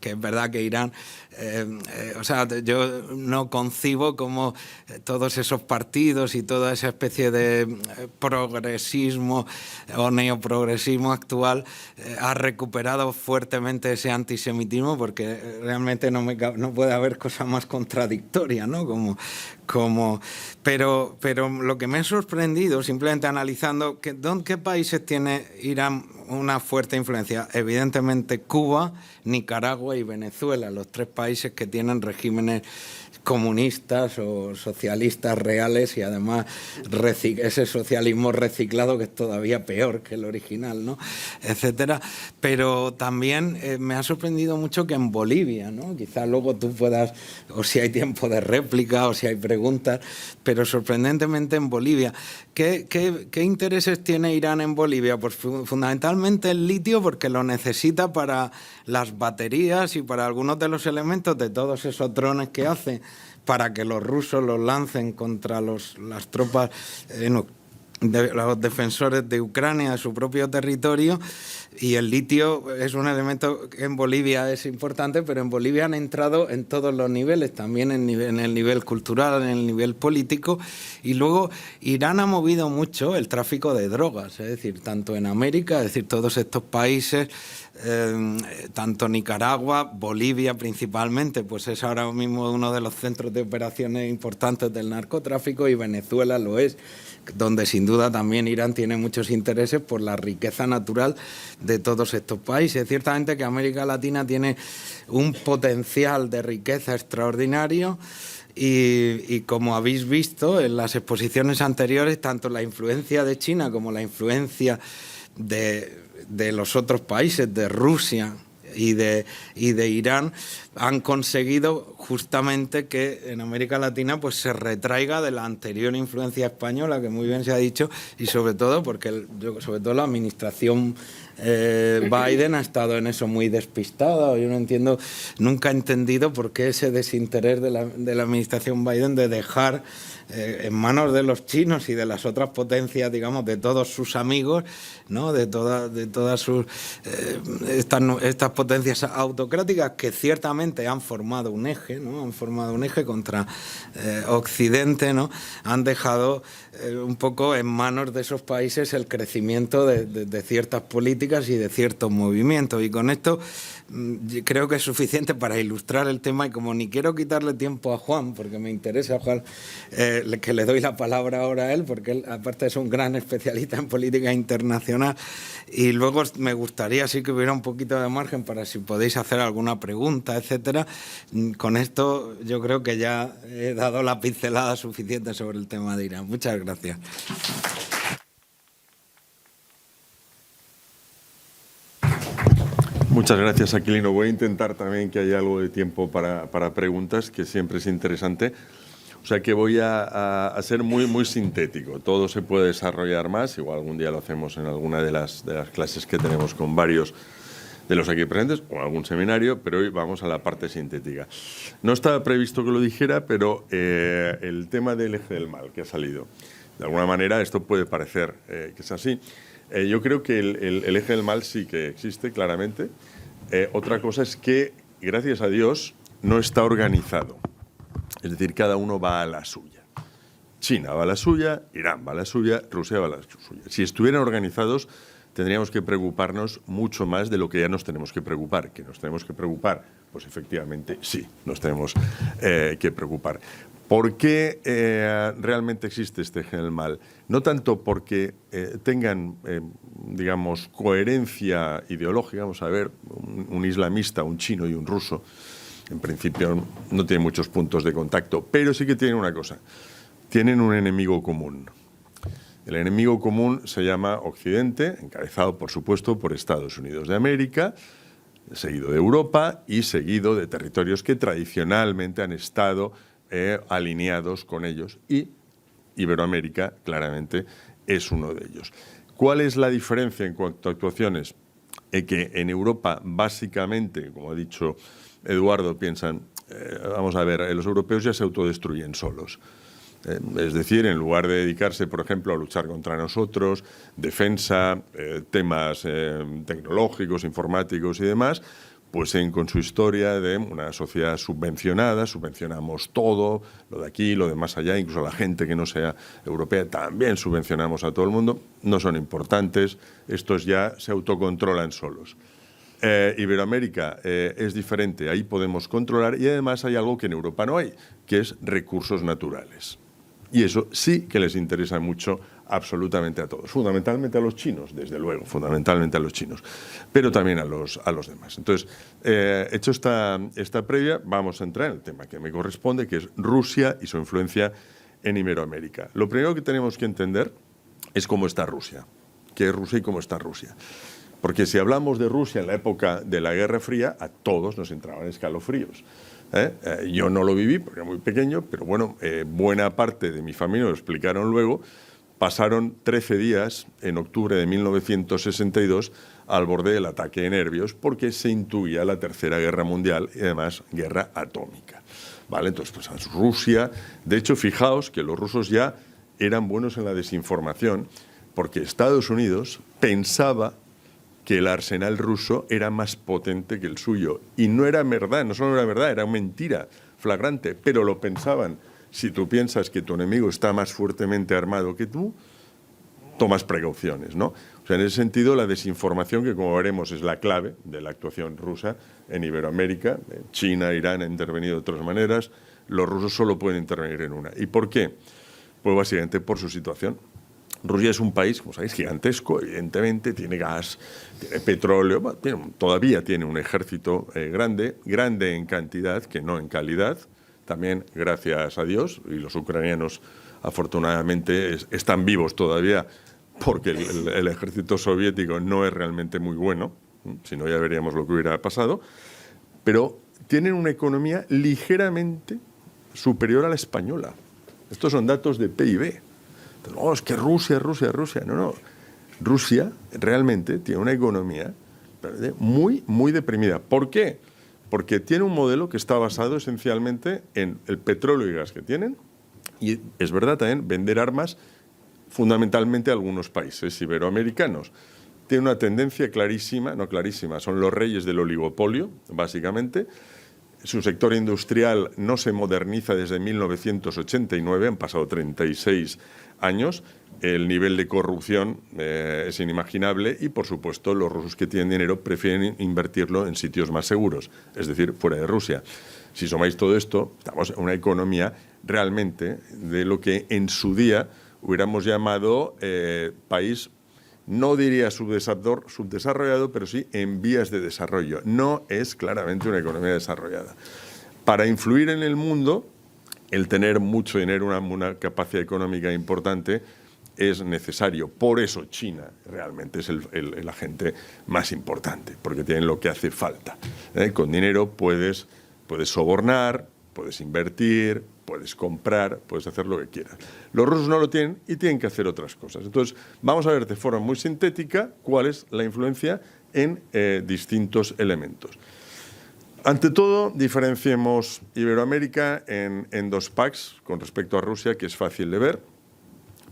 que es verdad que Irán, o sea, yo no concibo como todos esos partidos y toda esa especie de progresismo o neoprogresismo actual ha recuperado fuertemente ese antisemitismo, porque realmente no puede haber cosa más contradictoria, ¿no? Pero lo que me ha sorprendido, simplemente analizando, ¿qué países tiene Irán una fuerte influencia? Evidentemente Cuba, Nicaragua y Venezuela, los 3 países que tienen regímenes comunistas o socialistas reales, y además ese socialismo reciclado que es todavía peor que el original, ¿no? Etcétera. Pero también me ha sorprendido mucho que en Bolivia, ¿no? Quizás luego tú puedas, o si hay tiempo de réplica o si hay preguntas, pero sorprendentemente en Bolivia. ¿Qué intereses tiene Irán en Bolivia? Pues fundamentalmente el litio, porque lo necesita para las baterías y para algunos de los elementos de todos esos drones que hace, para que los rusos los lancen contra las tropas, los defensores de Ucrania, de su propio territorio. Y el litio es un elemento que en Bolivia es importante, pero en Bolivia han entrado en todos los niveles, también en el nivel cultural, en el nivel político. Y luego Irán ha movido mucho el tráfico de drogas, es decir, tanto en América, es decir, todos estos países, tanto Nicaragua, Bolivia principalmente, pues es ahora mismo uno de los centros de operaciones importantes del narcotráfico, y Venezuela lo es, donde sin duda también Irán tiene muchos intereses por la riqueza natural de todos estos países. Ciertamente que América Latina tiene un potencial de riqueza extraordinario, y como habéis visto en las exposiciones anteriores, tanto la influencia de China como la influencia de los otros países, de Rusia y de Irán, han conseguido justamente que en América Latina pues se retraiga de la anterior influencia española, que muy bien se ha dicho, y sobre todo porque sobre todo la administración Biden ha estado en eso muy despistada. Yo nunca he entendido por qué ese desinterés de la administración Biden de dejar en manos de los chinos y de las otras potencias, digamos, de todos sus amigos, ¿no? de todas sus estas potencias autocráticas, que ciertamente han formado un eje, ¿no? Han formado un eje contra Occidente, ¿no? Han dejado un poco en manos de esos países el crecimiento de ciertas políticas y de ciertos movimientos. Y con esto creo que es suficiente para ilustrar el tema, y como ni quiero quitarle tiempo a Juan, porque me interesa, Juan, que le doy la palabra ahora a él, porque él aparte es un gran especialista en política internacional, y luego me gustaría sí que hubiera un poquito de margen para si podéis hacer alguna pregunta, etcétera. Con esto yo creo que ya he dado la pincelada suficiente sobre el tema de Irán. Muchas gracias. Muchas gracias, Aquilino. Voy a intentar también que haya algo de tiempo para preguntas, que siempre es interesante. O sea que voy a ser muy sintético. Todo se puede desarrollar más. Igual algún día lo hacemos en alguna de las clases que tenemos con varios de los aquí presentes, o algún seminario, pero hoy vamos a la parte sintética. No estaba previsto que lo dijera, pero el tema del eje del mal que ha salido. De alguna manera esto puede parecer que es así. Yo creo que el eje del mal sí que existe, claramente. Otra cosa es que, gracias a Dios, no está organizado. Es decir, cada uno va a la suya. China va a la suya, Irán va a la suya, Rusia va a la suya. Si estuvieran organizados, tendríamos que preocuparnos mucho más de lo que ya nos tenemos que preocupar. ¿Que nos tenemos que preocupar? Pues efectivamente sí, nos tenemos que preocupar. ¿Por qué realmente existe este eje del mal? No tanto porque tengan, digamos, coherencia ideológica. Vamos a ver, un islamista, un chino y un ruso, en principio no tienen muchos puntos de contacto, pero sí que tienen una cosa, tienen un enemigo común. El enemigo común se llama Occidente, encabezado, por supuesto, por Estados Unidos de América, seguido de Europa y seguido de territorios que tradicionalmente han estado alineados con ellos, y Iberoamérica claramente es uno de ellos. ¿Cuál es la diferencia en cuanto a actuaciones? Que en Europa básicamente, como ha dicho Eduardo, piensan, vamos a ver, los europeos ya se autodestruyen solos. Es decir, en lugar de dedicarse, por ejemplo, a luchar contra nosotros, defensa, temas tecnológicos, informáticos y demás, pues con su historia de una sociedad subvencionada, subvencionamos todo, lo de aquí, lo de más allá, incluso a la gente que no sea europea, también subvencionamos a todo el mundo, no son importantes, estos ya se autocontrolan solos. Iberoamérica es diferente, ahí podemos controlar y además hay algo que en Europa no hay, que es recursos naturales. Y eso sí que les interesa mucho absolutamente a todos, fundamentalmente a los chinos, desde luego, fundamentalmente a los chinos, pero también a los demás. Entonces, hecho esta previa, vamos a entrar en el tema que me corresponde, que es Rusia y su influencia en Iberoamérica. Lo primero que tenemos que entender es cómo está Rusia, qué es Rusia y cómo está Rusia. Porque si hablamos de Rusia en la época de la Guerra Fría, a todos nos entraban escalofríos. Yo no lo viví porque era muy pequeño, pero bueno, buena parte de mi familia, lo explicaron luego, pasaron 13 días en octubre de 1962 al borde del ataque de nervios porque se intuía la Tercera Guerra Mundial y además guerra atómica. ¿Vale? Entonces, pues Rusia, de hecho, fijaos que los rusos ya eran buenos en la desinformación porque Estados Unidos pensaba que el arsenal ruso era más potente que el suyo. Y no era verdad, no solo era verdad, era mentira flagrante, pero lo pensaban. Si tú piensas que tu enemigo está más fuertemente armado que tú, tomas precauciones, ¿no? O sea, en ese sentido, la desinformación, que como veremos es la clave de la actuación rusa en Iberoamérica, China, Irán han intervenido de otras maneras, los rusos solo pueden intervenir en una. ¿Y por qué? Pues básicamente por su situación. Rusia es un país, como sabéis, gigantesco, evidentemente, tiene gas, tiene petróleo, todavía tiene un ejército grande en cantidad que no en calidad, también gracias a Dios, y los ucranianos afortunadamente están vivos todavía porque el ejército soviético no es realmente muy bueno, si no ya veríamos lo que hubiera pasado, pero tienen una economía ligeramente superior a la española. Estos son datos de PIB. No, es que Rusia. No. Rusia realmente tiene una economía muy, muy deprimida. ¿Por qué? Porque tiene un modelo que está basado esencialmente en el petróleo y gas que tienen. Y es verdad también vender armas fundamentalmente a algunos países iberoamericanos. Tiene una tendencia clarísima, no clarísima, son los reyes del oligopolio, básicamente. Su sector industrial no se moderniza desde 1989, han pasado 36 años. El nivel de corrupción es inimaginable y, por supuesto, los rusos que tienen dinero prefieren invertirlo en sitios más seguros, es decir, fuera de Rusia. Si sumáis todo esto, estamos en una economía realmente de lo que en su día hubiéramos llamado país, no diría subdesarrollado, pero sí en vías de desarrollo. No es claramente una economía desarrollada. Para influir en el mundo, el tener mucho dinero, una capacidad económica importante, es necesario. Por eso China realmente es el agente más importante, porque tienen lo que hace falta. Con dinero puedes sobornar, puedes invertir, puedes comprar, puedes hacer lo que quieras. Los rusos no lo tienen y tienen que hacer otras cosas. Entonces, vamos a ver de forma muy sintética cuál es la influencia en distintos elementos. Ante todo, diferenciemos Iberoamérica en dos packs con respecto a Rusia, que es fácil de ver,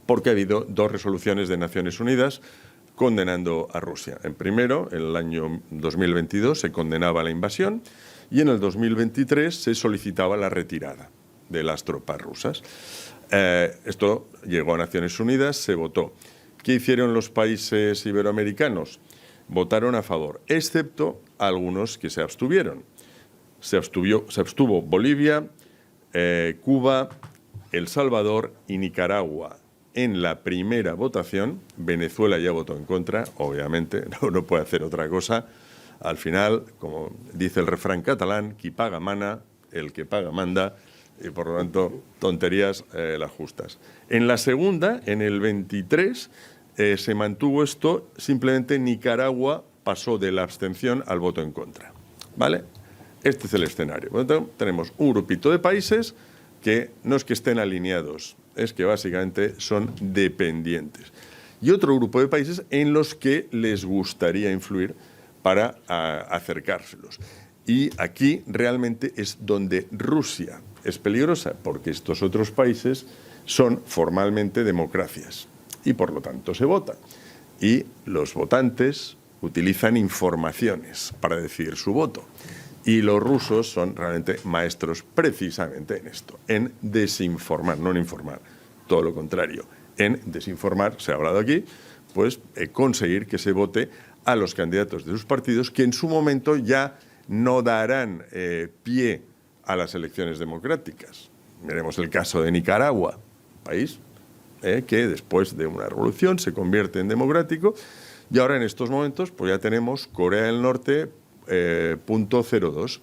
porque ha habido dos resoluciones de Naciones Unidas condenando a Rusia. En primero, en el año 2022, se condenaba la invasión y en el 2023 se solicitaba la retirada de las tropas rusas. Esto llegó a Naciones Unidas, se votó. ¿Qué hicieron los países iberoamericanos? Votaron a favor, excepto algunos que se abstuvieron. Se abstuvo Bolivia, Cuba, El Salvador y Nicaragua. En la primera votación, Venezuela ya votó en contra, obviamente, no puede hacer otra cosa. Al final, como dice el refrán catalán, qui paga mana, el que paga manda, y por lo tanto, tonterías las justas. En la segunda, en el 23, se mantuvo esto, simplemente Nicaragua pasó de la abstención al voto en contra. ¿Vale? Este es el escenario. Por lo tanto, tenemos un grupito de países que no es que estén alineados, es que básicamente son dependientes. Y otro grupo de países en los que les gustaría influir para acercárselos. Y aquí realmente es donde Rusia es peligrosa? Porque estos otros países son formalmente democracias y por lo tanto se vota. Y los votantes utilizan informaciones para decidir su voto. Y los rusos son realmente maestros precisamente en esto, en desinformar, no en informar, todo lo contrario, en desinformar, se ha hablado aquí, pues conseguir que se vote a los candidatos de sus partidos que en su momento ya no darán pie a las elecciones democráticas. Miremos el caso de Nicaragua, país que después de una revolución se convierte en democrático y ahora en estos momentos pues ya tenemos Corea del Norte .02.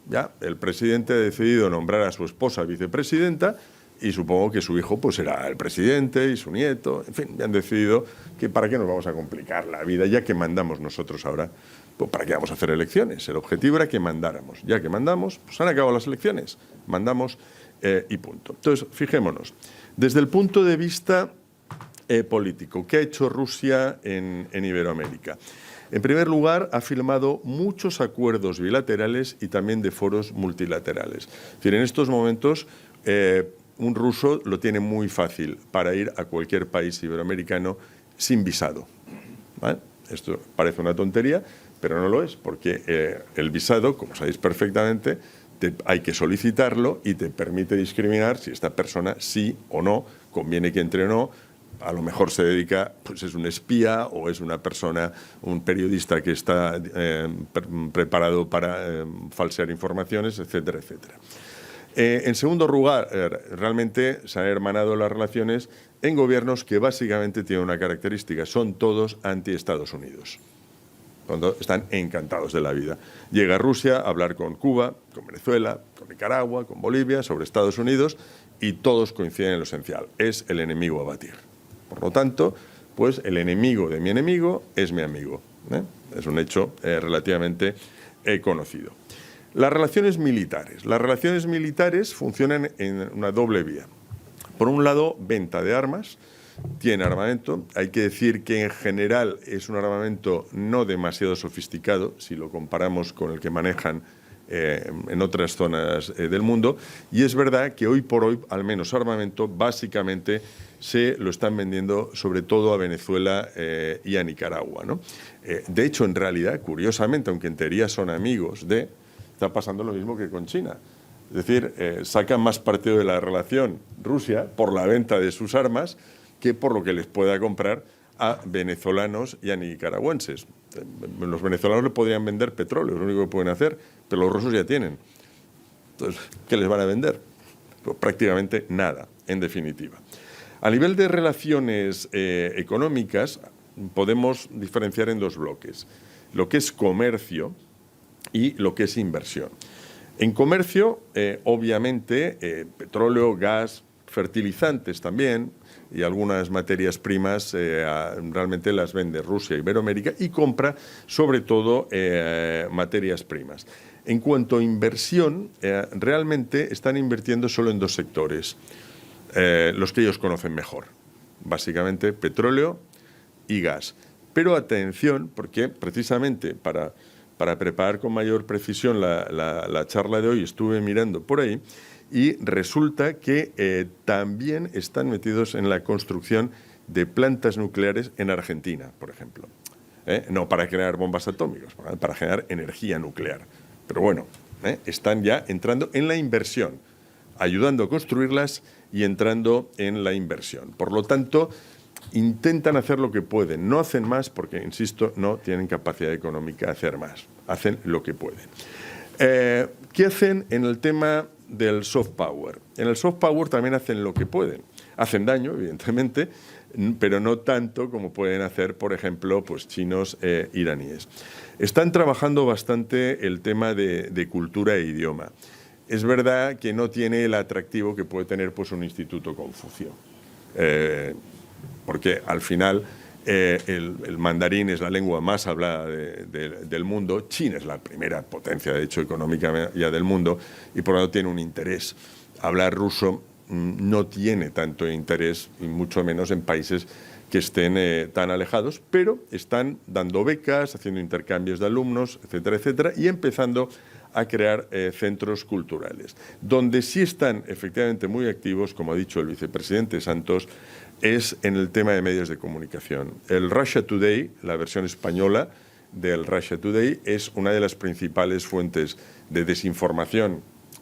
Ya el presidente ha decidido nombrar a su esposa vicepresidenta y supongo que su hijo pues será el presidente y su nieto. En fin, ya han decidido que para qué nos vamos a complicar la vida, ya que mandamos nosotros ahora, pues para qué vamos a hacer elecciones. El objetivo era que mandáramos. Ya que mandamos, pues han acabado las elecciones. Mandamos y punto. Entonces, fijémonos. Desde el punto de vista político, ¿qué ha hecho Rusia en Iberoamérica? En primer lugar, ha firmado muchos acuerdos bilaterales y también de foros multilaterales. Es decir, en estos momentos un ruso lo tiene muy fácil para ir a cualquier país iberoamericano sin visado. ¿Vale? Esto parece una tontería, pero no lo es, porque el visado, como sabéis perfectamente, hay que solicitarlo y te permite discriminar si esta persona sí o no, conviene que entre o no. A lo mejor se dedica, pues es un espía o es una persona, un periodista que está preparado para falsear informaciones, etcétera, etcétera. En segundo lugar, realmente se han hermanado las relaciones en gobiernos que básicamente tienen una característica, son todos anti-Estados Unidos. Cuando están encantados de la vida. Llega Rusia a hablar con Cuba, con Venezuela, con Nicaragua, con Bolivia, sobre Estados Unidos y todos coinciden en lo esencial, es el enemigo a batir. Por lo tanto, pues el enemigo de mi enemigo es mi amigo. Es un hecho relativamente conocido. Las relaciones militares. Las relaciones militares funcionan en una doble vía. Por un lado, venta de armas. Tiene armamento. Hay que decir que en general es un armamento no demasiado sofisticado, si lo comparamos con el que manejan en otras zonas del mundo. Y es verdad que hoy por hoy, al menos armamento, básicamente se lo están vendiendo sobre todo a Venezuela y a Nicaragua, ¿no? De hecho, en realidad, curiosamente, aunque en teoría son amigos está pasando lo mismo que con China. Es decir, sacan más partido de la relación Rusia por la venta de sus armas que por lo que les pueda comprar a venezolanos y a nicaragüenses. Los venezolanos le podrían vender petróleo, es lo único que pueden hacer, pero los rusos ya tienen. Entonces, ¿qué les van a vender? Pues prácticamente nada, en definitiva. A nivel de relaciones económicas, podemos diferenciar en dos bloques. Lo que es comercio y lo que es inversión. En comercio, obviamente, petróleo, gas, fertilizantes también, y algunas materias primas realmente las vende Rusia, Iberoamérica, y compra sobre todo materias primas. En cuanto a inversión, realmente están invirtiendo solo en dos sectores, los que ellos conocen mejor, básicamente petróleo y gas. Pero atención, porque precisamente para preparar con mayor precisión la charla de hoy estuve mirando por ahí, y resulta que también están metidos en la construcción de plantas nucleares en Argentina, por ejemplo. No para crear bombas atómicas, para generar energía nuclear. Pero bueno, están ya entrando en la inversión, ayudando a construirlas y entrando en la inversión. Por lo tanto, intentan hacer lo que pueden. No hacen más porque, insisto, no tienen capacidad económica de hacer más. Hacen lo que pueden. ¿Qué hacen en el tema del soft power? En el soft power también hacen lo que pueden. Hacen daño, evidentemente, pero no tanto como pueden hacer, por ejemplo, pues chinos e iraníes. Están trabajando bastante el tema de cultura e idioma. Es verdad que no tiene el atractivo que puede tener pues, un instituto Confucio, porque al final el mandarín es la lengua más hablada del mundo. China es la primera potencia, de hecho, económica ya del mundo, y por lo tanto tiene un interés. Hablar ruso no tiene tanto interés, y mucho menos en países que estén tan alejados, pero están dando becas, haciendo intercambios de alumnos, etcétera, etcétera, y empezando a crear centros culturales. Donde sí están efectivamente muy activos, como ha dicho el vicepresidente Santos, es en el tema de medios de comunicación. El Russia Today, la versión española del Russia Today, es una de las principales fuentes de desinformación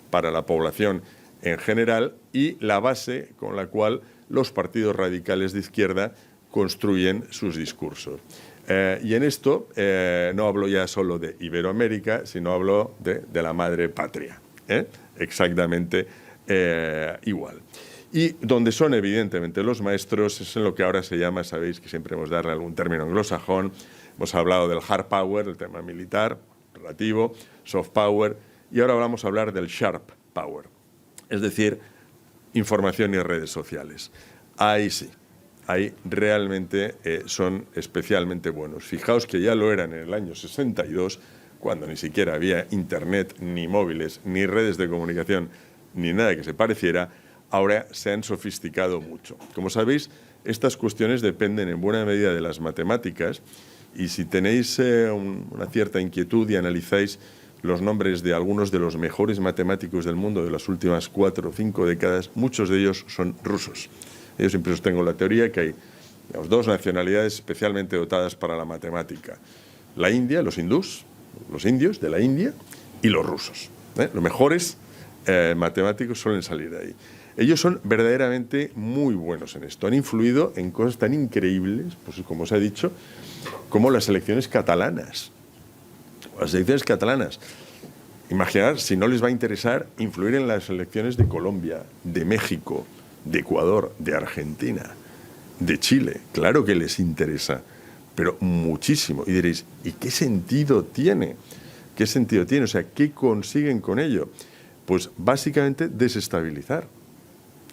para la población en general y la base con la cual los partidos radicales de izquierda construyen sus discursos. Y en esto no hablo ya solo de Iberoamérica, sino hablo de la madre patria, exactamente igual. Y donde son evidentemente los maestros es en lo que ahora se llama, sabéis que siempre hemos dado algún término anglosajón, hemos hablado del hard power, el tema militar, relativo, soft power, y ahora vamos a hablar del sharp power, es decir, información y redes sociales. Ahí sí, ahí realmente son especialmente buenos. Fijaos que ya lo eran en el año 62, cuando ni siquiera había internet, ni móviles, ni redes de comunicación, ni nada que se pareciera. Ahora se han sofisticado mucho. Como sabéis, estas cuestiones dependen en buena medida de las matemáticas y si tenéis una cierta inquietud y analizáis los nombres de algunos de los mejores matemáticos del mundo de las últimas 4 o 5 décadas, muchos de ellos son rusos. Yo siempre sostengo la teoría que hay dos nacionalidades especialmente dotadas para la matemática. La India, los hindús, los indios de la India y los rusos. Los mejores matemáticos suelen salir de ahí. Ellos son verdaderamente muy buenos en esto. Han influido en cosas tan increíbles, pues como os he dicho, como las elecciones catalanas. Las elecciones catalanas. Imaginar si no les va a interesar influir en las elecciones de Colombia, de México, de Ecuador, de Argentina, de Chile. Claro que les interesa, pero muchísimo. Y diréis, ¿y qué sentido tiene? ¿Qué sentido tiene? O sea, ¿qué consiguen con ello? Pues básicamente desestabilizar.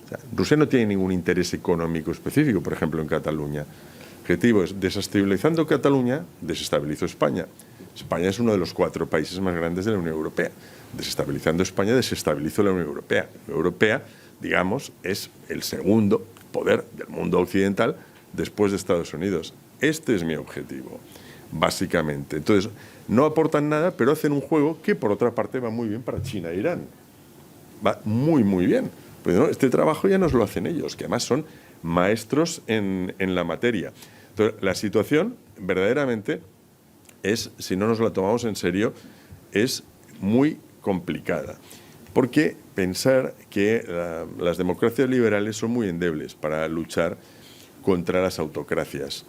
O sea, Rusia no tiene ningún interés económico específico, por ejemplo, en Cataluña. El objetivo es, desestabilizando Cataluña, desestabilizo España. España es uno de los 4 países más grandes de la Unión Europea. Desestabilizando España, desestabilizo la Unión Europea. La Unión Europea, digamos, es el segundo poder del mundo occidental después de Estados Unidos. Este es mi objetivo, básicamente. Entonces, no aportan nada, pero hacen un juego que, por otra parte, va muy bien para China e Irán. Va muy, muy bien. Pues no, este trabajo ya nos lo hacen ellos, que además son maestros en la materia. Entonces, la situación verdaderamente es, si no nos la tomamos en serio, es muy complicada. Porque pensar que las democracias liberales son muy endebles para luchar contra las autocracias.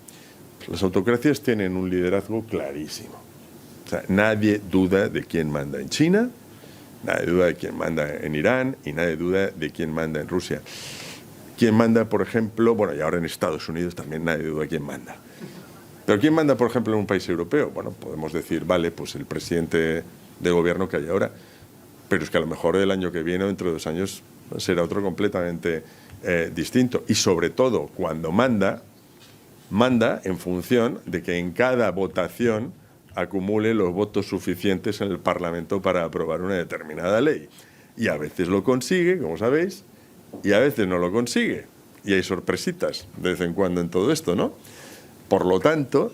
Las autocracias tienen un liderazgo clarísimo. O sea, nadie duda de quién manda en China, nadie duda de quién manda en Irán y nadie duda de quién manda en Rusia. ¿Quién manda, por ejemplo? Bueno, y ahora en Estados Unidos también nadie duda de quién manda. ¿Pero quién manda, por ejemplo, en un país europeo? Bueno, podemos decir, vale, pues el presidente de gobierno que hay ahora, pero es que a lo mejor el año que viene o dentro de 2 años será otro completamente distinto. Y sobre todo, cuando manda en función de que en cada votación acumule los votos suficientes en el Parlamento para aprobar una determinada ley. Y a veces lo consigue, como sabéis, y a veces no lo consigue. Y hay sorpresitas de vez en cuando en todo esto, ¿no? Por lo tanto,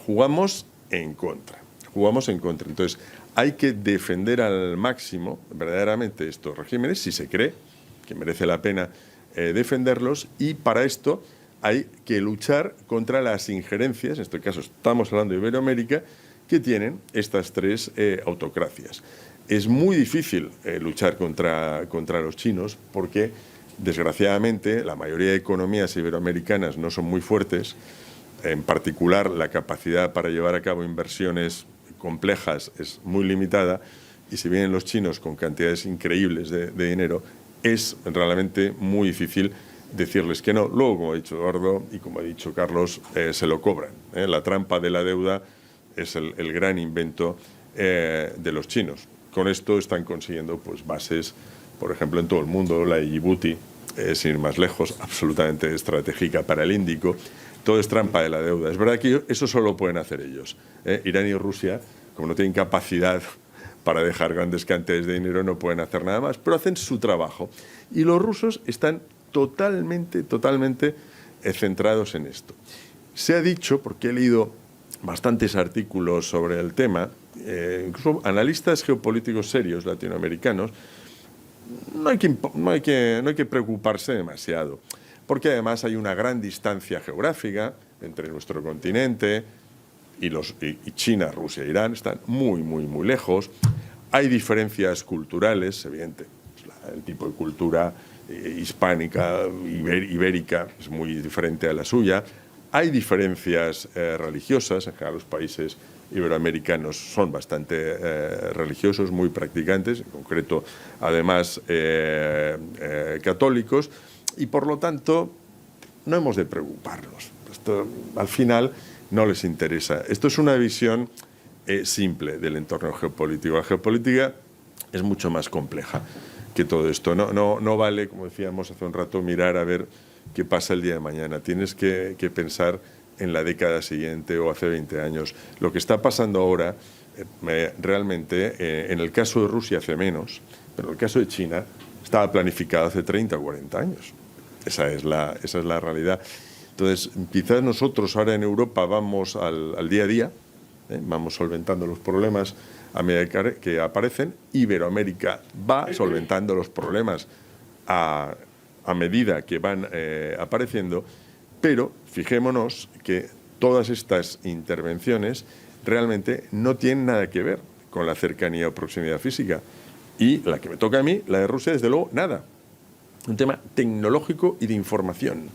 jugamos en contra. Jugamos en contra. Entonces, hay que defender al máximo, verdaderamente, estos regímenes, si se cree que merece la pena defenderlos, y para esto hay que luchar contra las injerencias, en este caso estamos hablando de Iberoamérica, que tienen estas 3 autocracias. Es muy difícil luchar contra los chinos porque, desgraciadamente, la mayoría de economías iberoamericanas no son muy fuertes. En particular, la capacidad para llevar a cabo inversiones complejas es muy limitada y si vienen los chinos con cantidades increíbles de dinero, es realmente muy difícil decirles que no. Luego, como ha dicho Eduardo y como ha dicho Carlos, se lo cobran. La trampa de la deuda es el gran invento de los chinos. Con esto están consiguiendo pues, bases, por ejemplo, en todo el mundo. La de Djibouti, sin ir más lejos, absolutamente estratégica para el Índico. Todo es trampa de la deuda. Es verdad que eso solo lo pueden hacer ellos. Irán y Rusia, como no tienen capacidad para dejar grandes cantidades de dinero, no pueden hacer nada más, pero hacen su trabajo. Y los rusos están totalmente centrados en esto. Se ha dicho, porque he leído bastantes artículos sobre el tema, incluso analistas geopolíticos serios latinoamericanos, no hay que preocuparse demasiado, porque además hay una gran distancia geográfica entre nuestro continente y China, Rusia e Irán, están muy, muy, muy lejos. Hay diferencias culturales, evidente, el tipo de cultura hispánica, ibérica, es muy diferente a la suya. Hay diferencias religiosas, en general los países iberoamericanos son bastante religiosos, muy practicantes, en concreto, además, católicos, y por lo tanto no hemos de preocuparnos. Esto al final no les interesa. Esto es una visión simple del entorno geopolítico. La geopolítica es mucho más compleja que todo esto. No vale, como decíamos hace un rato, mirar a ver qué pasa el día de mañana. Tienes que pensar en la década siguiente o hace 20 años. Lo que está pasando ahora, realmente, en el caso de Rusia hace menos, pero en el caso de China estaba planificado hace 30 o 40 años. Esa es la realidad. Entonces, quizás nosotros ahora en Europa vamos al día a día, vamos solventando los problemas a medida que aparecen. Iberoamérica va solventando los problemas a medida que van apareciendo, pero fijémonos que todas estas intervenciones realmente no tienen nada que ver con la cercanía o proximidad física. Y la que me toca a mí, la de Rusia, desde luego, nada. Un tema tecnológico y de información.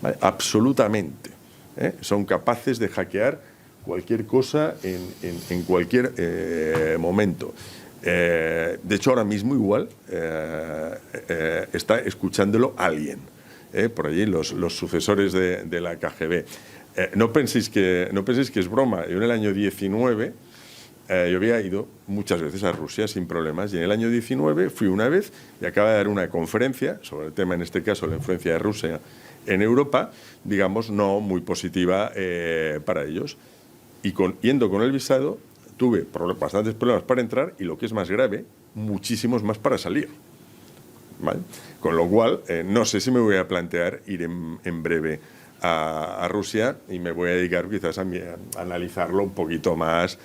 ¿Vale? Absolutamente. Son capaces de hackear cualquier cosa en cualquier momento. De hecho, ahora mismo igual está escuchándolo alguien, por allí, los sucesores de la KGB. No penséis que es broma. Yo en el año 19 yo había ido muchas veces a Rusia sin problemas, y en el año 19 fui una vez y acaba de dar una conferencia sobre el tema, en este caso la influencia de Rusia en Europa, digamos, no muy positiva para ellos. Y yendo con el visado tuve bastantes problemas para entrar y, lo que es más grave, muchísimos más para salir. ¿Vale? Con lo cual, no sé si me voy a plantear ir en breve a Rusia, y me voy a dedicar quizás a analizarlo un poquito más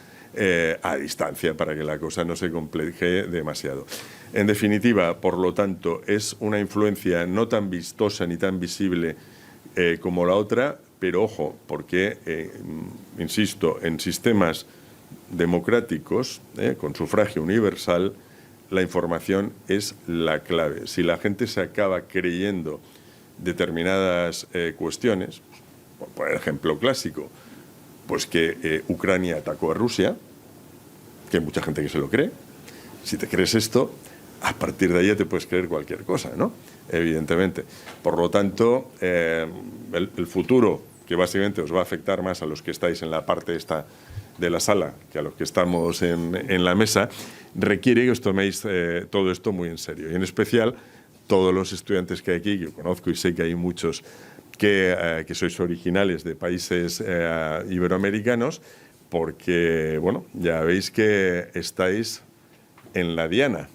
a distancia, para que la cosa no se compleje demasiado. En definitiva, por lo tanto, es una influencia no tan vistosa ni tan visible como la otra, pero ojo, porque, insisto, en sistemas democráticos, con sufragio universal, la información es la clave. Si la gente se acaba creyendo determinadas cuestiones, por ejemplo clásico, pues que Ucrania atacó a Rusia, que hay mucha gente que se lo cree. Si te crees esto, a partir de ahí te puedes creer cualquier cosa, ¿no? Evidentemente. Por lo tanto, el futuro, que básicamente os va a afectar más a los que estáis en la parte esta de la sala que a los que estamos en la mesa, requiere que os toméis todo esto muy en serio. Y en especial, todos los estudiantes que hay aquí, que yo conozco y sé que hay muchos que sois originales de países iberoamericanos, porque, bueno, ya veis que estáis en la diana,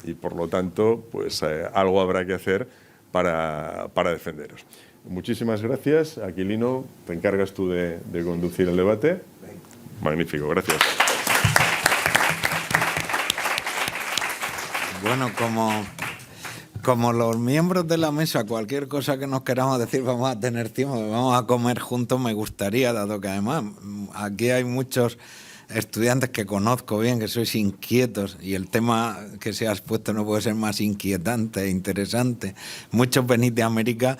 y por lo tanto, pues algo habrá que hacer para defenderos. Muchísimas gracias. Aquilino, te encargas tú de conducir el debate. Magnífico, gracias. Bueno, como los miembros de la mesa, cualquier cosa que nos queramos decir vamos a tener tiempo, vamos a comer juntos, me gustaría, dado que además aquí hay muchos estudiantes que conozco bien, que sois inquietos, y el tema que se ha expuesto no puede ser más inquietante e interesante. Muchos venís de América.